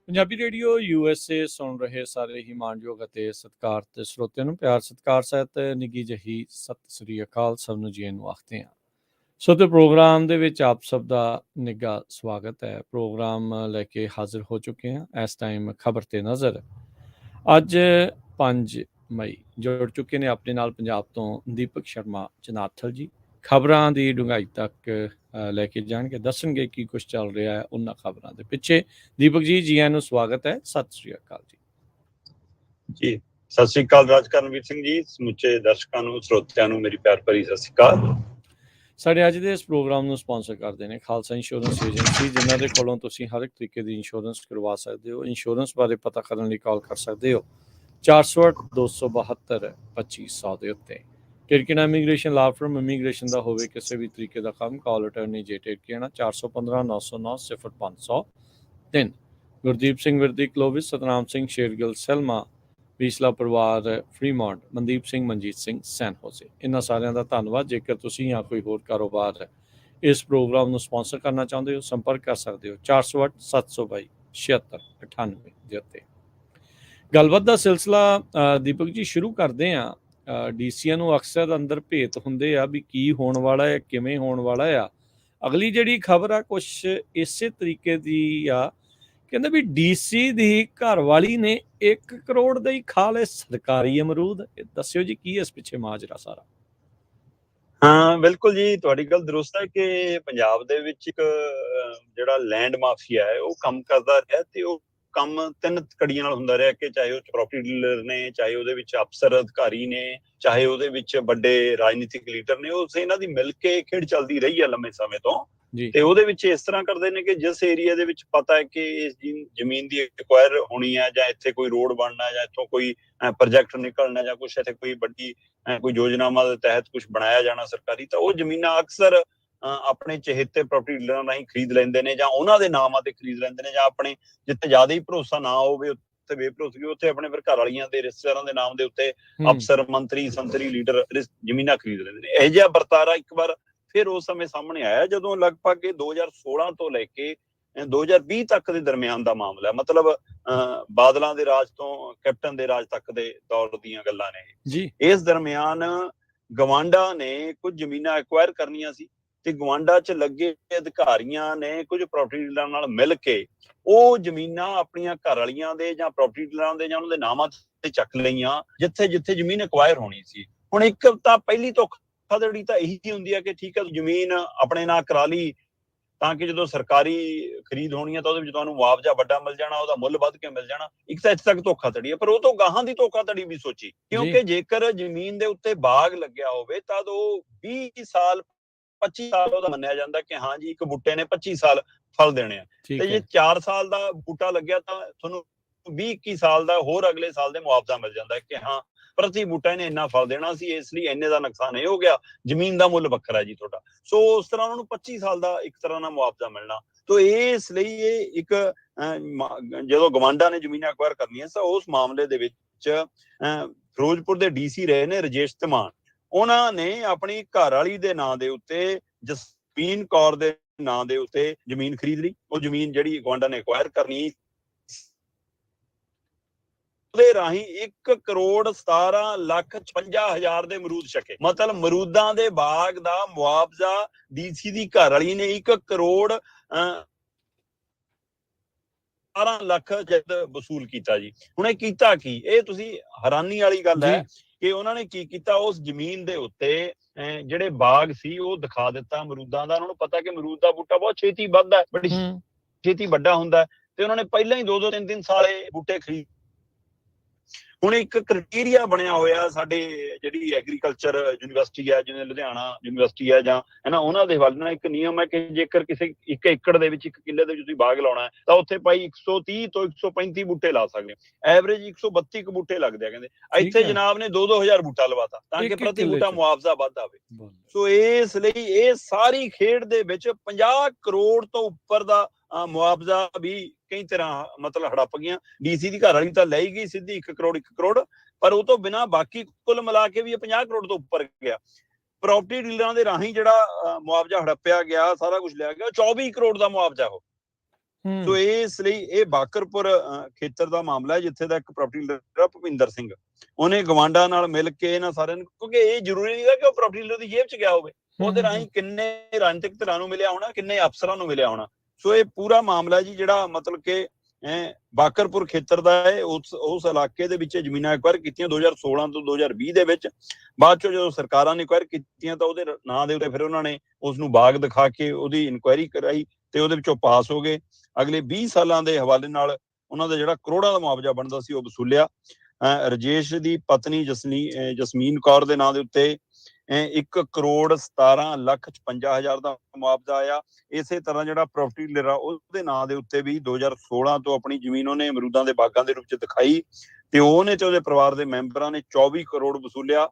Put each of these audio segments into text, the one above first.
Punjabi radio USA ਸੁਣ ਰਹੇ ਸਾਰੇ ਹੀ ਮਾਣਯੋਗ ਅਤੇ ਸਤਿਕਾਰਤ ਸਰੋਤਿਆਂ ਨੂੰ ਪਿਆਰ ਸਤਿਕਾਰ ਸਹਿਤ ਨਿੱਘੀ ਜਿਹੀ ਸਤਿ ਸ੍ਰੀ ਅਕਾਲ। ਸਭ ਨੂੰ ਜੀ ਨੂੰ ਆਖਦੇ ਹਾਂ। ਸੋ ਤੇ ਪ੍ਰੋਗਰਾਮ ਦੇ ਵਿੱਚ ਆਪ ਸਭ ਦਾ ਨਿੱਘਾ ਸਵਾਗਤ ਹੈ। ਪ੍ਰੋਗਰਾਮ ਲੈ ਕੇ ਹਾਜ਼ਰ ਹੋ ਚੁੱਕੇ ਹਾਂ। ਇਸ ਟਾਈਮ ਖਬਰ ਤੇ ਨਜ਼ਰ। ਅੱਜ 5 ਮਈ ਜੁੜ ਚੁੱਕੇ ਨੇ ਆਪਣੇ ਨਾਲ ਪੰਜਾਬ ਤੋਂ ਦੀਪਕ ਸ਼ਰਮਾ ਜਨਾਥਲ ਜੀ। ਖਬਰਾਂ ਦੀ ਡੂੰਘਾਈ ਤੱਕ ਲੈ ਕੇ ਜਾਣਗੇ, ਦੱਸਣਗੇ ਕੀ ਕੁਝ ਚੱਲ ਰਿਹਾ ਹੈ ਉਹਨਾਂ ਖਬਰਾਂ ਦੇ ਪਿੱਛੇ। ਦੀਪਕ ਜੀ, ਜੀ ਆਇਆਂ ਨੂੰ ਸਵਾਗਤ ਹੈ। ਸਤਿ ਸ੍ਰੀ ਅਕਾਲ ਜੀ। ਜੀ ਸਤਿ ਸ੍ਰੀ ਅਕਾਲ ਰਾਜਕਰਨਵੀਰ ਸਿੰਘ ਜੀ, ਸਮੁੱਚੇ ਦਰਸ਼ਕਾਂ ਨੂੰ ਸਰੋਤਿਆਂ ਨੂੰ ਮੇਰੀ ਪਿਆਰ ਭਰੀ ਸਤਿ ਸ੍ਰੀ ਅਕਾਲ। ਸਾਡੇ ਅੱਜ ਦੇ ਇਸ ਪ੍ਰੋਗਰਾਮ ਨੂੰ ਸਪਾਂਸਰ ਕਰਦੇ ਨੇ ਖਾਲਸਾ ਇੰਸ਼ੋਰੈਂਸ ਏਜੰਸੀ, ਜਿਨ੍ਹਾਂ ਦੇ ਕੋਲੋਂ ਤੁਸੀਂ ਹਰ ਇੱਕ ਤਰੀਕੇ ਦੀ ਇੰਸ਼ੋਰੈਂਸ ਕਰਵਾ ਸਕਦੇ ਹੋ। ਇੰਸ਼ੋਰੈਂਸ ਬਾਰੇ ਪਤਾ ਕਰਨ ਲਈ ਕਾਲ ਕਰ ਸਕਦੇ ਹੋ 408-272-2500 ਦੇ ਉੱਤੇ। ਟਿਰਕੀਨਾ ਇਮੀਗ੍ਰੇਸ਼ਨ ਲਾਅ ਫਰਮ, ਇਮੀਗ੍ਰੇਸ਼ਨ ਦਾ ਹੋਵੇ ਕਿਸੇ ਵੀ ਤਰੀਕੇ ਦਾ ਕੰਮ, ਕਾਲ ਅਟਰਨੀ ਜੇ ਟਿਰਕੀਨਾ 415-909-0503। ਗੁਰਦੀਪ ਸਿੰਘ ਵਿਰਦੀ ਕਲੋਵਿਸ, ਸਤਨਾਮ ਸਿੰਘ ਸ਼ੇਰਗਿੱਲ ਸੈਲਮਾ, ਪਿਛਲਾ ਪਰਿਵਾਰ ਫਰੀਮੌਂਟ, ਮਨਦੀਪ ਸਿੰਘ ਮਨਜੀਤ ਸਿੰਘ ਸੈਨ ਹੋਸੇ, ਇਹਨਾਂ ਸਾਰਿਆਂ ਦਾ ਧੰਨਵਾਦ। ਜੇਕਰ ਤੁਸੀਂ ਜਾਂ ਕੋਈ ਹੋਰ ਕਾਰੋਬਾਰ ਇਸ ਪ੍ਰੋਗਰਾਮ ਨੂੰ ਸਪਾਂਸਰ ਕਰਨਾ ਚਾਹੁੰਦੇ ਹੋ, ਸੰਪਰਕ ਕਰ ਸਕਦੇ ਹੋ 408-722-7698 ਦੇ ਉੱਤੇ। ਗੱਲਬਾਤ ਦਾ ਸਿਲਸਿਲਾ ਦੀਪਕ ਜੀ ਸ਼ੁਰੂ ਕਰਦੇ ਹਾਂ। ਡੀਸੀਆਂ ਨੂੰ ਅਕਸਰ ਅੰਦਰ ਭੇਤ ਹੁੰਦੇ ਆ ਵੀ ਕੀ ਹੋਣ ਵਾਲਾ ਹੈ, ਕਿਵੇਂ ਹੋਣ ਵਾਲਾ ਆ। ਅਗਲੀ ਜਿਹੜੀ ਖਬਰ ਆ ਕੁਛ ਇਸੇ ਤਰੀਕੇ ਦੀ ਆ। ਕਹਿੰਦੇ ਵੀ ਡੀਸੀ ਦੀ ਘਰਵਾਲੀ ਨੇ 1 ਕਰੋੜ ਦਾ ਹੀ ਖਾ ਲਏ ਸਰਕਾਰੀ ਅਮਰੂਦ। ਦੱਸਿਓ ਜੀ ਕੀ ਇਸ ਪਿੱਛੇ ਮਾਜਰਾ ਸਾਰਾ। ਹਾਂ ਬਿਲਕੁਲ ਜੀ, ਤੁਹਾਡੀ ਗੱਲ ਦਰੁਸਤ ਹੈ ਕਿ ਪੰਜਾਬ ਦੇ ਵਿੱਚ ਇੱਕ ਜਿਹੜਾ ਲੈਂਡ ਮਾਫੀਆ ਹੈ ਉਹ ਕੰਮ ਕਰਦਾ ਰਿਹਾ, ਤੇ ਉਹ ਕੰਮ 3 ਕੜੀਆਂ ਨਾਲ ਹੁੰਦਾ ਰਿਹਾ ਕਿ ਚਾਹੇ ਉਹ ਪ੍ਰਾਪਰਟੀ ਡੀਲਰ ਨੇ, ਚਾਹੇ ਉਹਦੇ ਵਿੱਚ ਅਫਸਰ ਅਧਿਕਾਰੀ ਨੇ, ਚਾਹੇ ਉਹਦੇ ਵਿੱਚ ਵੱਡੇ ਰਾਜਨੀਤਿਕ ਲੀਡਰ ਨੇ। ਉਹ ਇਹਨਾਂ ਦੀ ਮਿਲ ਕੇ ਖੇਡ ਚੱਲਦੀ ਰਹੀ ਹੈ ਲੰਮੇ ਸਮੇਂ ਤੋਂ। ਤੇ ਉਹਦੇ ਵਿੱਚ ਇਸ ਤਰ੍ਹਾਂ ਕਰਦੇ ਨੇ ਕਿ ਜਿਸ ਏਰੀਆ ਦੇ ਵਿੱਚ ਪਤਾ ਹੈ ਕਿ ਇਸ ਜ਼ਮੀਨ ਦੀ ਐਕਵਾਇਰ ਹੋਣੀ ਹੈ, ਜਾਂ ਇੱਥੇ ਕੋਈ ਰੋਡ ਬਣਨਾ, ਜਾਂ ਇੱਥੋਂ ਕੋਈ ਪ੍ਰੋਜੈਕਟ ਨਿਕਲਣਾ, ਜਾਂ ਕੁਛ ਇੱਥੇ ਕੋਈ ਵੱਡੀ ਕੋਈ ਯੋਜਨਾਵਾਂ ਦੇ ਤਹਿਤ ਕੁਛ ਬਣਾਇਆ ਜਾਣਾ ਸਰਕਾਰੀ, ਤਾਂ ਉਹ ਜ਼ਮੀਨਾਂ ਅਕਸਰ ਆਪਣੇ ਚਹੇਤੇ ਪ੍ਰਾਪਰਟੀ ਡੀਲਰਾਂ ਰਾਹੀਂ ਖਰੀਦ ਲੈਂਦੇ ਨੇ, ਜਾਂ ਉਹਨਾਂ ਦੇ ਨਾਮਾਂ ਤੇ ਖਰੀਦ ਲੈਂਦੇ ਨੇ, ਜਾਂ ਆਪਣੇ ਜਿੱਥੇ ਜ਼ਿਆਦਾ ਹੀ ਭਰੋਸਾ ਨਾ ਹੋਵੇ ਉੱਥੇ ਬੇਭਰੋਸਗੀ, ਉੱਥੇ ਆਪਣੇ ਫਿਰ ਘਰ ਵਾਲੀਆਂ ਦੇ ਰਿਸ਼ਤੇਦਾਰਾਂ ਦੇ ਨਾਮ ਦੇ ਉੱਤੇ ਅਫਸਰ, ਮੰਤਰੀ, ਸੰਤਰੀ, ਲੀਡਰ ਜ਼ਮੀਨਾਂ ਖਰੀਦ ਲੈਂਦੇ ਨੇ। ਇਹ ਜਿਹਾ ਵਰਤਾਰਾ ਇੱਕ ਵਾਰ ਫਿਰ ਉਸ ਸਮੇਂ ਸਾਹਮਣੇ ਆਇਆ ਜਦੋਂ ਲਗਭਗ 2016 ਤੋਂ ਲੈ ਕੇ 2020 ਤੱਕ ਦੇ ਦਰਮਿਆਨ ਦਾ ਮਾਮਲਾ ਹੈ। ਮਤਲਬ ਬਾਦਲਾਂ ਦੇ ਰਾਜ ਤੋਂ ਕੈਪਟਨ ਦੇ ਰਾਜ ਤੱਕ ਦੇ ਦੌਰ ਦੀਆਂ ਗੱਲਾਂ ਨੇ ਜੀ। ਇਸ ਦਰਮਿਆਨ ਗਵਾਂਡਾ ਨੇ ਕੁਝ ਜ਼ਮੀਨਾਂ ਐਕਵਾਇਰ ਕਰਨੀਆਂ ਸੀ, ਤੇ ਗਵਾਂਡਾ 'ਚ ਲੱਗੇ ਅਧਿਕਾਰੀਆਂ ਨੇ ਕੁਝ ਪ੍ਰਾਪਰਟੀ ਡੀਲਰਾਂ ਨਾਲ ਮਿਲ ਕੇ ਉਹ ਜ਼ਮੀਨਾਂ ਆਪਣੀਆਂ ਘਰ ਵਾਲੀਆਂ ਦੇ ਜਾਂ ਪ੍ਰਾਪਰਟੀ ਡੀਲਰਾਂ ਦੇ ਜਾਂ ਉਹਨਾਂ ਦੇ ਨਾਮਾਂ ਤੇ ਚੱਕ ਲਈਆਂ, ਜਿੱਥੇ ਜਿੱਥੇ ਜ਼ਮੀਨ ਐਕਵਾਇਰ ਹੋਣੀ ਸੀ। ਹੁਣ ਇੱਕ ਤਾਂ ਪਹਿਲੀ ਧੋਖਾਧੜੀ ਤਾਂ ਇਹੀ ਹੁੰਦੀ ਹੈ ਕਿ ਠੀਕ ਹੈ ਜ਼ਮੀਨ ਆਪਣੇ ਨਾਂ ਕਰਾ ਲਈ, ਤਾਂ ਕਿ ਜਦੋਂ ਸਰਕਾਰੀ ਖਰੀਦ ਹੋਣੀ ਹੈ ਤਾਂ ਉਹਦੇ ਵਿੱਚ ਤੁਹਾਨੂੰ ਮੁਆਵਜ਼ਾ ਵੱਡਾ ਮਿਲ ਜਾਣਾ, ਉਹਦਾ ਮੁੱਲ ਵੱਧ ਕੇ ਮਿਲ ਜਾਣਾ। ਇੱਕ ਤਾਂ ਇੱਥੇ ਤੱਕ ਧੋਖਾਧੜੀ ਹੈ, ਪਰ ਉਹ ਤੋਂ ਗਾਹਾਂ ਦੀ ਧੋਖਾਧੜੀ ਵੀ ਸੋਚੀ, ਕਿਉਂਕਿ ਜੇਕਰ ਜ਼ਮੀਨ ਦੇ ਉੱਤੇ ਬਾਗ ਲੱਗਿਆ ਹੋਵੇ ਤਾਂ ਉਹ 20 ਸਾਲ 25 ਸਾਲ ਉਹਦਾ ਮੰਨਿਆ ਜਾਂਦਾ ਕਿ ਹਾਂ ਜੀ ਇੱਕ ਬੂਟੇ ਨੇ 25 ਸਾਲ ਫਲ ਦੇਣੇ ਆ, ਤੇ ਜੇ 4 ਸਾਲ ਦਾ ਬੂਟਾ ਲੱਗਿਆ ਤਾਂ ਤੁਹਾਨੂੰ 20-21 ਸਾਲ ਦਾ ਹੋਰ ਅਗਲੇ ਸਾਲ ਦੇ ਮੁਆਵਜ਼ਾ ਮਿਲ ਜਾਂਦਾ ਕਿ ਹਾਂ ਪ੍ਰਤੀ ਬੂਟਾ ਇਹਨੇ ਇੰਨਾ ਫਲ ਦੇਣਾ ਸੀ, ਇਸ ਲਈ ਇੰਨੇ ਦਾ ਨੁਕਸਾਨ ਇਹ ਹੋ ਗਿਆ, ਜ਼ਮੀਨ ਦਾ ਮੁੱਲ ਵੱਖਰਾ ਜੀ ਤੁਹਾਡਾ। ਸੋ ਉਸ ਤਰ੍ਹਾਂ ਉਹਨਾਂ ਨੂੰ 25 ਸਾਲ ਦਾ ਇੱਕ ਤਰ੍ਹਾਂ ਨਾਲ ਮੁਆਵਜ਼ਾ ਮਿਲਣਾ। ਤੋ ਇਸ ਲਈ ਇਹ ਇੱਕ ਜਦੋਂ ਗਵਾਂਡਾ ਨੇ ਜ਼ਮੀਨਾਂ ਐਕਵਾਇਰ ਕਰਨੀਆਂ ਤਾਂ ਉਸ ਮਾਮਲੇ ਦੇ ਵਿੱਚ ਫਿਰੋਜ਼ਪੁਰ ਦੇ ਡੀਸੀ ਰਹੇ ਨੇ ਰਜੇਸ਼ ਧਮਾਨ। ਉਹਨਾਂ ਨੇ ਆਪਣੀ ਘਰ ਵਾਲੀ ਦੇ ਨਾਂ ਦੇ ਉੱਤੇ, ਜਸਪੀਨ ਕੌਰ ਦੇ ਨਾਂ ਦੇ ਉੱਤੇ ਜ਼ਮੀਨ ਖਰੀਦ ਲਈ। ਉਹ ਜ਼ਮੀਨ ਜਿਹੜੀ ਗਵਾਂਡਾ ਨੇ ਐਕਵਾਇਰ ਕਰਨੀ, ਉਹਦੇ ਰਾਹੀਂ 1,17,56,000 ਦੇ ਅਮਰੂਦ ਛਕੇ। ਮਤਲਬ ਅਮਰੂਦਾਂ ਦੇ ਬਾਗ ਦਾ ਮੁਆਵਜ਼ਾ ਡੀਸੀ ਦੀ ਘਰ ਵਾਲੀ ਨੇ 1,17 ਲੱਖ ਜਦ ਵਸੂਲ ਕੀਤਾ ਜੀ। ਹੁਣ ਇਹ ਕੀਤਾ ਕੀ? ਇਹ ਤੁਸੀਂ ਹੈਰਾਨੀ ਵਾਲੀ ਗੱਲ ਹੈ ਕਿ ਉਹਨਾਂ ਨੇ ਕੀ ਕੀਤਾ, ਉਸ ਜ਼ਮੀਨ ਦੇ ਉੱਤੇ ਜਿਹੜੇ ਬਾਗ ਸੀ ਉਹ ਦਿਖਾ ਦਿੱਤਾ ਅਮਰੂਦਾਂ ਦਾ। ਉਹਨਾਂ ਨੂੰ ਪਤਾ ਕਿ ਅਮਰੂਦ ਦਾ ਬੂਟਾ ਬਹੁਤ ਛੇਤੀ ਵੱਧਦਾ, ਬੜੀ ਛੇਤੀ ਵੱਡਾ ਹੁੰਦਾ, ਤੇ ਉਹਨਾਂ ਨੇ ਪਹਿਲਾਂ ਹੀ 2-2 3-3 ਸਾਲ ਬੂਟੇ ਖਰੀਦ ਹੁਣ ਇੱਕ ਕ੍ਰਾਈਟੇਰੀਆ ਬਣਿਆ ਹੋਇਆ ਸਾਡੇ ਜਿਹੜੀ ਐਗਰੀਕਲਚਰ ਯੂਨੀਵਰਸਿਟੀ ਹੈ, ਜਿਵੇਂ ਲੁਧਿਆਣਾ ਯੂਨੀਵਰਸਿਟੀ ਹੈ ਜਾਂ ਹਨਾ, ਉਹਨਾਂ ਦੇ ਹਵਾਲੇ ਨਾਲ ਇੱਕ ਨਿਯਮ ਹੈ ਕਿ ਜੇਕਰ ਕਿਸੇ 1 ਏਕੜ ਦੇ ਵਿੱਚ 1 ਕਿੱਲੇ ਦੇ ਵਿੱਚ ਤੁਸੀਂ ਬਾਗ ਲਾਉਣਾ ਹੈ ਤਾਂ ਉੱਥੇ ਭਾਈ 130 ਤੋਂ 135 ਬੂਟੇ ਲਾ ਸਕਦੇ ਹੋ। ਐਵਰੇਜ 132 ਕੁ ਬੂਟੇ ਲੱਗਦੇ ਆ ਕਹਿੰਦੇ। ਇੱਥੇ ਜਨਾਬ ਨੇ 2-2000 ਬੂਟਾ ਲਵਾਤਾ ਤਾਂ ਕਿ ਪ੍ਰਤੀ ਬੂਟਾ ਮੁਆਵਜ਼ਾ ਵੱਧ ਆਵੇ। ਸੋ ਇਸ ਲਈ ਇਹ ਸਾਰੀ ਖੇਡ ਦੇ ਵਿੱਚ 50 ਕਰੋੜ ਤੋਂ ਉੱਪਰ ਦਾ ਮੁਆਵਜ਼ਾ ਵੀ ਕਈ ਤਰ੍ਹਾਂ ਮਤਲਬ ਹੜੱਪ ਗਈਆਂ। ਡੀਸੀ ਦੀ ਘਰ ਵਾਲੀ ਤਾਂ ਲੈ ਹੀ ਗਈ ਸਿੱਧੀ 1 ਕਰੋੜ, ਪਰ ਉਹ ਤੋਂ ਬਿਨਾਂ ਬਾਕੀ ਕੁੱਲ ਮਿਲਾ ਕੇ ਵੀ ਇਹ 50 ਕਰੋੜ ਤੋਂ ਉੱਪਰ ਗਿਆ। ਪ੍ਰਾਪਰਟੀ ਡੀਲਰਾਂ ਦੇ ਰਾਹੀਂ ਜਿਹੜਾ ਮੁਆਵਜ਼ਾ ਹੜੱਪਿਆ ਗਿਆ, ਸਾਰਾ ਕੁਝ ਲਿਆ ਗਿਆ, 24 ਕਰੋੜ ਦਾ ਮੁਆਵਜ਼ਾ ਉਹ। ਸੋ ਇਸ ਲਈ ਇਹ ਬਾਕਰਪੁਰ ਖੇਤਰ ਦਾ ਮਾਮਲਾ ਹੈ, ਜਿੱਥੇ ਦਾ ਇੱਕ ਪ੍ਰਾਪਰਟੀ ਡੀਲਰ ਭੁਪਿੰਦਰ ਸਿੰਘ, ਉਹਨੇ ਗਵਾਂਡਾਂ ਨਾਲ ਮਿਲ ਕੇ ਇਹਨਾਂ ਸਾਰਿਆਂ ਨੂੰ, ਕਿਉਂਕਿ ਇਹ ਜ਼ਰੂਰੀ ਨਹੀਂ ਹੈ ਕਿ ਉਹ ਪ੍ਰਾਪਰਟੀ ਡੀਲਰ ਦੀ ਜੇਬ 'ਚ ਗਿਆ ਹੋਵੇ, ਉਹਦੇ ਰਾਹੀਂ ਕਿੰਨੇ ਰਾਜਨੀਤਿਕ ਧਿਰਾਂ ਨੂੰ ਮਿਲਿਆ ਹੋਣਾ, ਕਿੰਨੇ ਅਫਸਰਾਂ ਨੂੰ ਮਿਲਿਆ ਹੋਣਾ। ਸੋ ਇਹ ਪੂਰਾ ਮਾਮਲਾ ਜੀ ਜਿਹੜਾ ਮਤਲਬ ਕਿ ਬਾਕਰਪੁਰ ਖੇਤਰ ਦਾ ਹੈ, ਉਸ ਇਲਾਕੇ ਦੇ ਵਿੱਚ ਜ਼ਮੀਨਾਂ ਐਕਵਾਇਰ ਕੀਤੀਆਂ 2016 ਤੋਂ 2020 ਦੇ ਵਿੱਚ। ਬਾਅਦ ਚੋਂ ਜਦੋਂ ਸਰਕਾਰਾਂ ਨੇ ਐਕਵਾਇਰ ਕੀਤੀਆਂ ਤਾਂ ਉਹਦੇ ਨਾਂ ਦੇ ਉੱਤੇ ਫਿਰ ਉਹਨਾਂ ਨੇ ਉਸ ਨੂੰ ਬਾਗ ਦਿਖਾ ਕੇ ਉਹਦੀ ਇਨਕੁਆਇਰੀ ਕਰਾਈ ਤੇ ਉਹਦੇ ਵਿੱਚੋਂ ਪਾਸ ਹੋ ਗਏ। ਅਗਲੇ 20 ਸਾਲਾਂ ਦੇ ਹਵਾਲੇ ਨਾਲ ਉਹਨਾਂ ਦਾ ਜਿਹੜਾ ਕਰੋੜਾਂ ਦਾ ਮੁਆਵਜ਼ਾ ਬਣਦਾ ਸੀ ਉਹ ਵਸੂਲਿਆ। ਰਜੇਸ਼ ਦੀ ਪਤਨੀ ਜਸਮੀਨ ਕੌਰ ਦੇ ਨਾਂ ਦੇ ਉੱਤੇ 1,17,55,000 ਦਾ ਮੁਆਵਜ਼ਾ ਆਇਆ। ਇਸੇ ਤਰ੍ਹਾਂ ਜਿਹੜਾ ਪ੍ਰਾਪਰਟੀ ਡੀਲਰ ਆ ਉਹਦੇ ਨਾਂ ਦੇ ਉੱਤੇ ਵੀ 2016 ਤੋਂ ਆਪਣੀ ਜ਼ਮੀਨ ਉਹਨੇ ਅਮਰੂਦਾਂ ਦੇ ਬਾਗਾਂ ਦੇ ਰੂਪ ਚ ਦਿਖਾਈ ਤੇ ਉਹਨੇ ਤੇ ਉਹਦੇ ਪਰਿਵਾਰ ਦੇ ਮੈਂਬਰਾਂ ਨੇ 24 ਕਰੋੜ ਵਸੂਲਿਆ।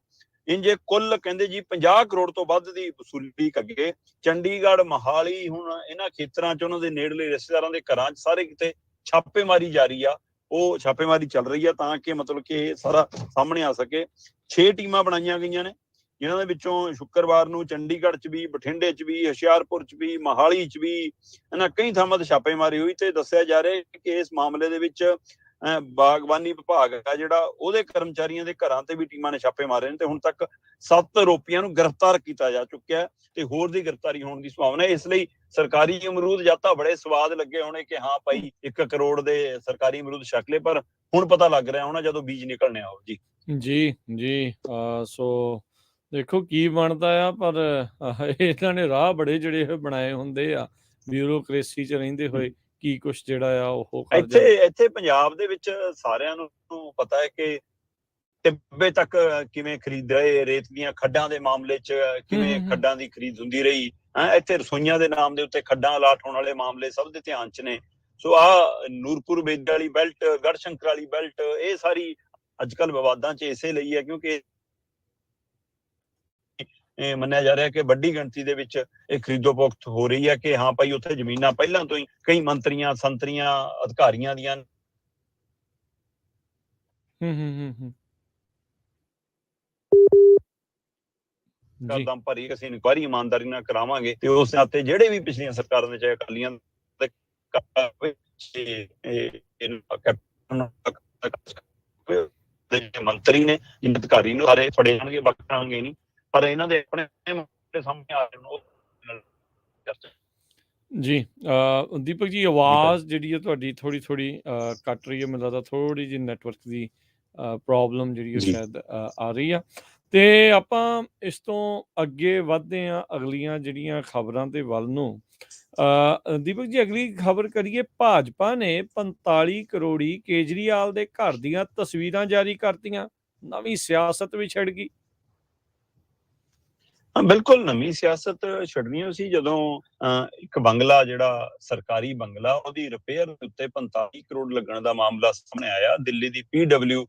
ਇੰਜੇ ਕੁੱਲ ਕਹਿੰਦੇ ਜੀ 50 ਕਰੋੜ ਤੋਂ ਵੱਧ ਦੀ ਵਸੂਲੀ ਕਰਕੇ ਚੰਡੀਗੜ੍ਹ, ਮੋਹਾਲੀ, ਹੁਣ ਇਹਨਾਂ ਖੇਤਰਾਂ ਚ ਉਹਨਾਂ ਦੇ ਨੇੜਲੇ ਰਿਸ਼ਤੇਦਾਰਾਂ ਦੇ ਘਰਾਂ ਚ ਸਾਰੇ ਕਿਤੇ ਛਾਪੇਮਾਰੀ ਜਾਰੀ ਆ। ਉਹ ਛਾਪੇਮਾਰੀ ਚੱਲ ਰਹੀ ਆ ਤਾਂ ਕਿ ਮਤਲਬ ਕਿ ਇਹ ਸਾਰਾ ਸਾਹਮਣੇ ਆ ਸਕੇ। 6 ਟੀਮਾਂ ਬਣਾਈਆਂ ਗਈਆਂ ਨੇ, ਜਿਨ੍ਹਾਂ ਦੇ ਵਿੱਚੋਂ ਸ਼ੁੱਕਰਵਾਰ ਨੂੰ ਚੰਡੀਗੜ੍ਹ 'ਚ ਵੀ, ਬਠਿੰਡੇ 'ਚ ਵੀ, ਹੁਸ਼ਿਆਰਪੁਰ 'ਚ ਵੀ, ਮੋਹਾਲੀ 'ਚ ਵੀ ਇਹਨਾਂ ਕਈ ਥਾਵਾਂ ਤੇ ਛਾਪੇਮਾਰੀ ਹੋਈ ਤੇ ਦੱਸਿਆ ਜਾ ਰਿਹਾ ਕਿ ਇਸ ਮਾਮਲੇ ਦੇ ਵਿੱਚ ਬਾਗਬਾਨੀ ਵਿਭਾਗ ਆ ਜਿਹੜਾ, ਉਹਦੇ ਕਰਮਚਾਰੀਆਂ ਦੇ ਘਰਾਂ ਤੇ ਵੀ ਟੀਮਾਂ ਨੇ ਛਾਪੇ ਮਾਰੇ ਨੇ ਤੇ ਹੁਣ ਤੱਕ 7 ਆਰੋਪੀਆਂ ਨੂੰ ਗ੍ਰਿਫਤਾਰ ਕੀਤਾ ਜਾ ਚੁੱਕਿਆ ਹੈ ਤੇ ਹੋਰ ਦੀ ਗ੍ਰਿਫਤਾਰੀ ਹੋਣ ਦੀ ਸੰਭਾਵਨਾ ਹੈ। ਇਸ ਲਈ ਸਰਕਾਰੀ ਅਮਰੂਦ ਜਾਂ ਤਾਂ ਬੜੇ ਸਵਾਦ ਲੱਗੇ ਹੋਣੇ ਕਿ ਹਾਂ ਭਾਈ 1 ਕਰੋੜ ਦੇ ਸਰਕਾਰੀ ਅਮਰੂਦ ਛਕ ਲਏ, ਪਰ ਹੁਣ ਪਤਾ ਲੱਗ ਰਿਹਾ ਹੋਣਾ ਜਦੋਂ ਬੀਜ ਨਿਕਲਣੇ ਆਓ ਜੀ। ਜੀ ਸੋ ਦੇਖੋ ਕੀ ਬਣਦਾ ਆ, ਪਰ ਇਹਨਾਂ ਨੇ ਰਾਹ ਬੜੇ ਜਿਹੜੇ ਬਣਾਏ ਹੁੰਦੇ ਆ ਬਿਊਰੋਕ੍ਰੇਸੀ 'ਚ ਰਹਿੰਦੇ ਹੋਏ, ਕੀ ਕੁਛ ਜਿਹੜਾ ਆ ਉਹ ਇੱਥੇ ਪੰਜਾਬ ਦੇ ਵਿੱਚ ਸਾਰਿਆਂ ਨੂੰ ਪਤਾ ਹੈ ਕਿ ਟਿੱਬੇ ਤੱਕ ਕਿਵੇਂ ਖਰੀਦ ਰਹੇ, ਰੇਤ ਦੀਆਂ ਖੱਡਾਂ ਦੇ ਮਾਮਲੇ 'ਚ ਕਿਵੇਂ ਖੱਡਾਂ ਦੀ ਖਰੀਦ ਹੁੰਦੀ ਰਹੀ। ਇੱਥੇ ਰਸੋਈਆਂ ਦੇ ਨਾਮ ਦੇ ਉੱਤੇ ਖੱਡਾਂ ਅਲਾਟ ਹੋਣ ਵਾਲੇ ਮਾਮਲੇ ਸਭ ਦੇ ਧਿਆਨ 'ਚ ਨੇ। ਸੋ ਨੂਰਪੁਰ ਬੇਦ ਵਾਲੀ ਬੈਲਟ, ਗੜਸ਼ੰਕਰ ਵਾਲੀ ਬੈਲਟ, ਇਹ ਸਾਰੀ ਅੱਜ ਕੱਲ੍ਹ ਵਿਵਾਦਾਂ 'ਚ ਇਸੇ ਲਈ ਹੈ ਕਿਉਂਕਿ ਮੰਨਿਆ ਜਾ ਰਿਹਾ ਕਿ ਵੱਡੀ ਗਿਣਤੀ ਦੇ ਵਿੱਚ ਇਹ ਖਰੀਦੋ ਫਰੋਖਤ ਹੋ ਰਹੀ ਹੈ ਕਿ ਹਾਂ ਭਾਈ ਉੱਥੇ ਜ਼ਮੀਨਾਂ ਪਹਿਲਾਂ ਤੋਂ ਹੀ ਕਈ ਮੰਤਰੀਆਂ, ਸੰਤਰੀਆਂ, ਅਧਿਕਾਰੀਆਂ ਦੀਆਂ ਕਦਮ ਭਰੀ। ਅਸੀਂ ਇਨਕੁਆਇਰੀ ਇਮਾਨਦਾਰੀ ਨਾਲ ਕਰਾਵਾਂਗੇ ਤੇ ਉਸ ਨਾਤੇ ਜਿਹੜੇ ਵੀ ਪਿਛਲੀਆਂ ਸਰਕਾਰਾਂ ਨੇ, ਚਾਹੇ ਅਕਾਲੀਆਂ ਮੰਤਰੀ ਨੇ, ਅਧਿਕਾਰੀ ਨੂੰ ਸਾਰੇ ਫੜੇ ਜਾਣਗੇ, ਬਖਸ਼ਾਂਗੇ ਨਹੀਂ, ਪਰ ਇਹਨਾਂ ਦੇ ਆਪਣੇ ਸਾਹਮਣੇ ਆ ਰਹੇ ਜੀ। ਦੀਪਕ ਜੀ, ਆਵਾਜ਼ ਜਿਹੜੀ ਹੈ ਤੁਹਾਡੀ ਥੋੜੀ ਕੱਟ ਰਹੀ ਹੈ, ਮੈਨੂੰ ਲੱਗਦਾ ਥੋੜੀ ਜਿਹੀ ਨੈਟਵਰਕ ਦੀ ਪ੍ਰੋਬਲਮ ਜਿਹੜੀ ਉਹ ਸ਼ਾਇਦ ਆ ਰਹੀ ਆ। ਤੇ ਆਪਾਂ ਇਸ ਤੋਂ ਅੱਗੇ ਵੱਧਦੇ ਹਾਂ ਅਗਲੀਆਂ ਜਿਹੜੀਆਂ ਖਬਰਾਂ ਦੇ ਵੱਲ ਨੂੰ। ਦੀਪਕ ਜੀ, ਅਗਲੀ ਖਬਰ ਕਰੀਏ। ਭਾਜਪਾ ਨੇ 45 ਕਰੋੜੀ ਕੇਜਰੀਵਾਲ ਦੇ ਘਰ ਦੀਆਂ ਤਸਵੀਰਾਂ ਜਾਰੀ ਕਰਤੀਆਂ। ਨਵੀਂ ਸਿਆਸਤ ਵੀ ਛਿੜ ਗਈ। ਬਿਲਕੁਲ ਨਵੀਂ ਸਿਆਸਤ ਛੱਡਣੀ ਸੀ ਜਦੋਂ ਇੱਕ ਬੰਗਲਾ, ਜਿਹੜਾ ਸਰਕਾਰੀ ਬੰਗਲਾ, ਉਹਦੀ ਰਿਪੇਅਰ ਉੱਤੇ 45 ਕਰੋੜ ਲੱਗਣ ਦਾ ਮਾਮਲਾ ਸਾਹਮਣੇ ਆਇਆ। ਦਿੱਲੀ ਦੀ PW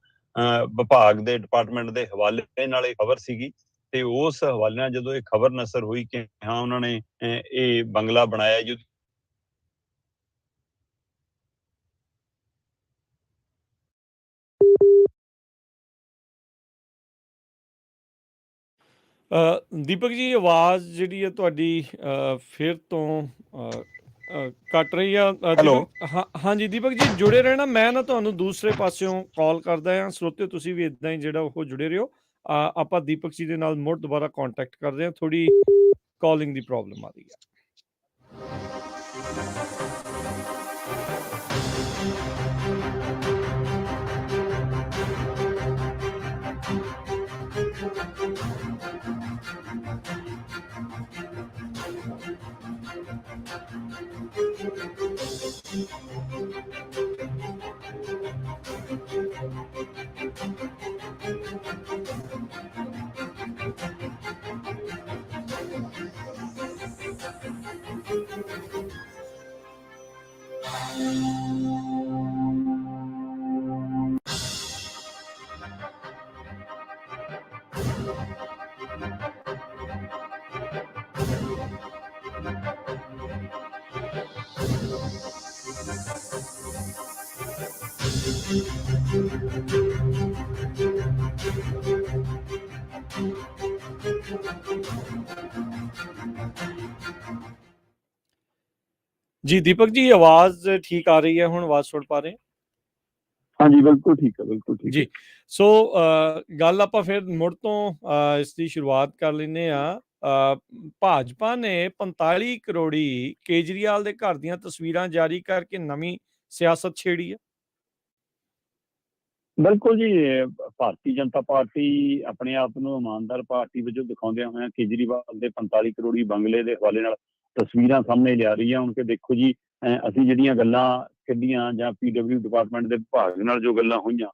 ਵਿਭਾਗ ਦੇ ਡਿਪਾਰਟਮੈਂਟ ਦੇ ਹਵਾਲੇ ਨਾਲ ਇਹ ਖਬਰ ਸੀਗੀ ਤੇ ਉਸ ਹਵਾਲੇ ਨਾਲ ਜਦੋਂ ਇਹ ਖਬਰ ਨਸਰ ਹੋਈ ਕਿ ਹਾਂ ਉਹਨਾਂ ਨੇ ਇਹ ਬੰਗਲਾ ਬਣਾਇਆ, ਦੀਪਕ ਜੀ, ਆਵਾਜ਼ ਜਿਹੜੀ ਹੈ ਤੁਹਾਡੀ ਫਿਰ ਤੋਂ ਕੱਟ ਰਹੀ ਆ। ਹਾਂਜੀ ਦੀਪਕ ਜੀ, ਜੁੜੇ ਰਹਿਣਾ। ਮੈਂ ਨਾ ਤੁਹਾਨੂੰ ਦੂਸਰੇ ਪਾਸਿਓਂ ਕਾਲ ਕਰਦਾ ਹਾਂ। ਸਰੋਤੇ ਤੁਸੀਂ ਵੀ ਇੱਦਾਂ ਹੀ ਜਿਹੜਾ ਉਹ ਜੁੜੇ ਰਹੋ। ਆਪਾਂ ਦੀਪਕ ਜੀ ਦੇ ਨਾਲ ਮੁੜ ਦੁਬਾਰਾ ਕੰਟੈਕਟ ਕਰਦੇ ਹਾਂ। ਥੋੜੀ ਕਾਲਿੰਗ ਦੀ ਪ੍ਰੋਬਲਮ ਆ ਰਹੀ ਆ। जी दीपक जी, आवाज ठीक आ रही है? हुण आवाज सुन पा रहे हैं? हाँ जी, बिल्कुल ठीक है, बिल्कुल ठीक है। जी। सो ਗੱਲ ਆਪਾਂ ਫਿਰ ਮੁੜ ਤੋਂ ਇਸ ਦੀ ਸ਼ੁਰੂਆਤ ਕਰ ਲੈਂਦੇ ਆ। ਭਾਜਪਾ ਨੇ 45 ਕਰੋੜੀ ਕੇਜਰੀਵਾਲ ਦੇ ਘਰ ਦੀਆਂ ਤਸਵੀਰਾਂ ਜਾਰੀ ਕਰਕੇ ਨਵੀਂ ਸਿਆਸਤ ਛੇੜੀ ਹੈ। ਬਿਲਕੁਲ ਜੀ, ਭਾਰਤੀ ਜਨਤਾ ਪਾਰਟੀ ਆਪਣੇ ਆਪ ਨੂੰ ਇਮਾਨਦਾਰ ਪਾਰਟੀ ਵਜੋਂ ਦਿਖਾਉਂਦਿਆਂ ਹੋਇਆਂ ਕੇਜਰੀਵਾਲ ਦੇ 45 ਕਰੋੜੀ ਬੰਗਲੇ ਦੇ ਹਵਾਲੇ ਨਾਲ ਤਸਵੀਰਾਂ ਸਾਹਮਣੇ ਲਿਆ ਰਹੀ ਆ। ਹੁਣ ਕਿ ਦੇਖੋ ਜੀ, ਅਸੀਂ ਜਿਹੜੀਆਂ ਗੱਲਾਂ ਕੱਢੀਆਂ ਜਾਂ PW ਡਿਪਾਰਟਮੈਂਟ ਦੇ ਵਿਭਾਗ ਨਾਲ ਜੋ ਗੱਲਾਂ ਹੋਈਆਂ,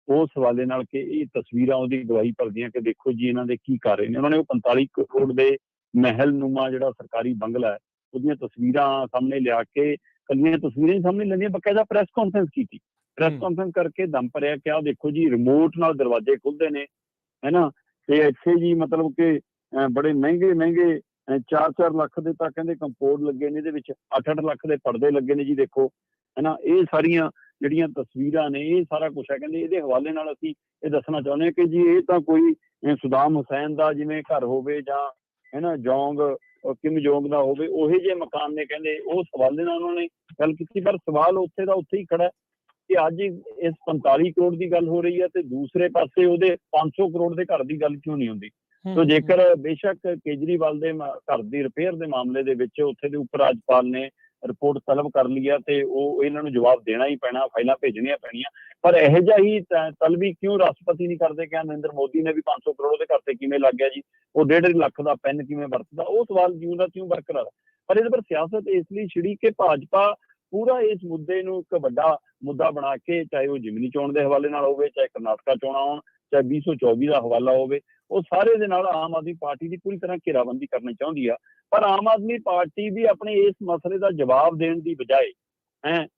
ਉਸ ਹਵਾਲੇ ਨਾਲ ਕਿ ਇਹ ਤਸਵੀਰਾਂ ਉਹਦੀ ਗਵਾਹੀ ਭਰਦੀਆਂ ਕਿ ਦੇਖੋ ਜੀ ਇਹਨਾਂ ਦੇ ਕੀ ਕਰ ਰਹੇ ਨੇ। ਉਹਨਾਂ ਨੇ ਉਹ 45 ਕਰੋੜ ਦੇ ਮਹਿਲ ਨੁਮਾ ਜਿਹੜਾ ਸਰਕਾਰੀ ਬੰਗਲਾ ਹੈ, ਉਹਦੀਆਂ ਤਸਵੀਰਾਂ ਸਾਹਮਣੇ ਲਿਆ ਕੇ, ਕੱਲੀਆਂ ਤਸਵੀਰਾਂ ਹੀ ਸਾਹਮਣੇ ਲੈਂਦੀਆਂ, ਬਕਾਇਦਾ ਪ੍ਰੈਸ ਕਾਨਫਰੰਸ ਕੀਤੀ। ਪ੍ਰੈਸ ਕਾਨਫਰੰਸ ਕਰਕੇ ਦਮ ਭਰਿਆ ਕਿ ਆਹ ਦੇਖੋ ਜੀ, ਰਿਮੋਟ ਨਾਲ ਦਰਵਾਜ਼ੇ ਖੁੱਲਦੇ ਨੇ, ਹੈ ਨਾ, ਤੇ ਇੱਥੇ ਜੀ ਮਤਲਬ ਕਿ ਬੜੇ ਮਹਿੰਗੇ ਮਹਿੰਗੇ 4-4 ਲੱਖ ਦੇ ਤਾਂ ਕਹਿੰਦੇ ਕੰਪੋਡ ਲੱਗੇ ਨੇ, ਇਹਦੇ ਵਿੱਚ 8-8 ਲੱਖ ਦੇ ਪਰਦੇ ਲੱਗੇ ਨੇ ਜੀ, ਦੇਖੋ, ਹੈ ਨਾ। ਇਹ ਸਾਰੀਆਂ ਜਿਹੜੀਆਂ ਤਸਵੀਰਾਂ ਨੇ, ਇਹ ਸਾਰਾ ਕੁਛ ਹੈ। ਕਹਿੰਦੇ ਇਹਦੇ ਹਵਾਲੇ ਨਾਲ ਅਸੀਂ ਇਹ ਦੱਸਣਾ ਚਾਹੁੰਦੇ ਹਾਂ ਕਿ ਜੀ ਇਹ ਤਾਂ ਕੋਈ ਸੁਦਾਮ ਹੁਸੈਨ ਦਾ ਜਿਵੇਂ ਘਰ ਹੋਵੇ ਜਾਂ ਹੈ ਨਾ ਕਿਮ ਜੋਂਗ ਦਾ ਹੋਵੇ, ਉਹੇ ਜਿਹੇ ਮਕਾਨ ਨੇ। ਕਹਿੰਦੇ ਉਸ ਹਵਾਲੇ ਨਾਲ ਉਹਨਾਂ ਨੇ ਗੱਲ ਕੀਤੀ, ਪਰ ਸਵਾਲ ਉੱਥੇ ਦਾ ਉੱਥੇ ਹੀ ਖੜਾ ਕਿ ਅੱਜ ਇਸ 45 ਕਰੋੜ ਦੀ ਗੱਲ ਹੋ ਰਹੀ ਹੈ ਤੇ ਦੂਸਰੇ ਪਾਸੇ ਉਹਦੇ 500 ਕਰੋੜ ਦੇ ਘਰ ਦੀ ਗੱਲ ਕਿਉਂ ਨਹੀਂ ਹੁੰਦੀ। ਸੋ ਜੇਕਰ ਬੇਸ਼ੱਕ ਕੇਜਰੀਵਾਲ ਦੇ ਘਰ ਦੀ ਰਿਪੇਅਰ ਦੇ ਮਾਮਲੇ ਦੇ ਵਿੱਚ ਉੱਥੇ ਦੇ ਉਪ ਰਾਜਪਾਲ ਨੇ ਰਿਪੋਰਟ ਤਲਬ ਕਰ ਲਈ ਆ ਤੇ ਉਹ ਇਹਨਾਂ ਨੂੰ ਜਵਾਬ ਦੇਣਾ ਹੀ ਪੈਣਾ, ਫਾਈਲਾਂ ਭੇਜਣੀਆਂ ਪੈਣੀਆਂ, ਪਰ ਇਹੋ ਜਿਹਾ ਹੀ ਤਲਬੀ ਕਿਉਂ ਰਾਸ਼ਟਰਪਤੀ ਨਹੀਂ ਕਰਦੇ ਕਿ ਨਰਿੰਦਰ ਮੋਦੀ ਨੇ ਵੀ 500 ਕਰੋੜ ਦੇ ਘਰ ਤੇ ਕਿਵੇਂ ਲੱਗ ਗਿਆ ਜੀ, ਉਹ 1.5 ਲੱਖ ਦਾ ਪੈਨ ਕਿਵੇਂ ਵਰਤਦਾ, ਉਹ ਸਵਾਲ ਜਿਉਂ ਦਾ ਤਿਉਂ ਬਰਕਰਾਰ। ਪਰ ਇਹਦੇ ਪਰ ਸਿਆਸਤ ਇਸ ਲਈ ਛਿੜੀ ਕਿ ਭਾਜਪਾ ਪੂਰਾ ਇਸ ਮੁੱਦੇ ਨੂੰ ਇੱਕ ਵੱਡਾ ਮੁੱਦਾ ਬਣਾ ਕੇ, ਚਾਹੇ ਉਹ ਜਿਮਨੀ ਚੋਣ ਦੇ ਹਵਾਲੇ ਨਾਲ ਹੋਵੇ, ਚਾਹੇ ਕਰਨਾਟਕਾ ਚੋਣਾਂ ਹੋਣ, ਚਾਹੇ 2024 ਦਾ ਹਵਾਲਾ ਹੋਵੇ, ਉਹ ਸਾਰੇ ਦੇ ਨਾਲ ਆਮ ਆਦਮੀ ਪਾਰਟੀ ਦੀ ਪੂਰੀ ਤਰ੍ਹਾਂ ਘੇਰਾਬੰਦੀ ਕਰਨੀ ਚਾਹੁੰਦੀ ਆ। ਪਰ ਆਮ ਆਦਮੀ ਪਾਰਟੀ ਵੀ ਆਪਣੇ ਇਸ ਮਸਲੇ ਦਾ ਜਵਾਬ ਦੇਣ ਦੀ ਬਜਾਏ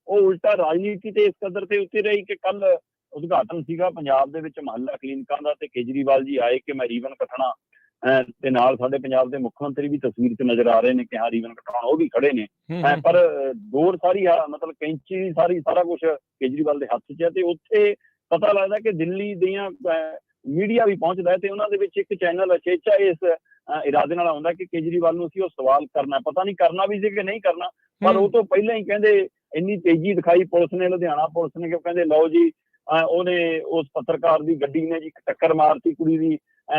ਉਹ ਉਲਟਾ ਰਾਜਨੀਤੀ ਤੇ ਇਸ ਕਦਰ ਤੇ ਉੱਤੇ ਰਹੀ ਕਿ ਕੱਲ ਉਦਘਾਟਨ ਸੀਗਾ ਪੰਜਾਬ ਦੇ ਵਿੱਚ ਮੁਹੱਲਾ ਕਲੀਨਿਕਾਂ ਦਾ ਤੇ ਕੇਜਰੀਵਾਲ ਜੀ ਆਏ ਕਿ ਮੈਂ ਰੀਵਨ ਕੱਟਣਾ, ਤੇ ਨਾਲ ਸਾਡੇ ਪੰਜਾਬ ਦੇ ਮੁੱਖ ਮੰਤਰੀ ਵੀ ਤਸਵੀਰ 'ਚ ਨਜ਼ਰ ਆ ਰਹੇ ਨੇ ਕਿ ਹਾਂ ਰੀਵਨ ਕਟਾਉਣ ਉਹ ਵੀ ਖੜੇ ਨੇ। ਪਰ ਦੌੜ ਸਾਰੀ ਮਤਲਬ ਕੈਂਚੀ ਸਾਰਾ ਕੁਝ ਕੇਜਰੀਵਾਲ ਦੇ ਹੱਥ 'ਚ ਹੈ। ਤੇ ਉੱਥੇ ਪਤਾ ਲੱਗਦਾ ਕਿ ਦਿੱਲੀ ਦੀਆਂ ਮੀਡੀਆ ਵੀ ਪਹੁੰਚਦਾ ਹੈ ਤੇ ਉਹਨਾਂ ਦੇ ਵਿੱਚ ਇੱਕ ਚੈਨਲ ਅਚੇਚਾ ਇਸ ਇਰਾਦੇ ਨਾਲ ਆਉਂਦਾ ਕਿ ਕੇਜਰੀਵਾਲ ਨੂੰ ਅਸੀਂ ਉਹ ਸਵਾਲ ਕਰਨਾ, ਪਤਾ ਨਹੀਂ ਕਰਨਾ ਵੀ ਸੀ ਕਿ ਨਹੀਂ ਕਰਨਾ, ਪਰ ਉਹ ਤੋਂ ਪਹਿਲਾਂ ਹੀ ਕਹਿੰਦੇ ਇੰਨੀ ਤੇਜ਼ੀ ਦਿਖਾਈ ਪੁਲਿਸ ਨੇ, ਲੁਧਿਆਣਾ ਪੁਲਿਸ ਨੇ, ਕਿ ਕਹਿੰਦੇ ਲਓ ਜੀ ਉਹਨੇ ਉਸ ਪੱਤਰਕਾਰ ਦੀ ਗੱਡੀ ਨੇ ਜੀ ਟੱਕਰ ਮਾਰਤੀ ਕੁੜੀ ਦੀ,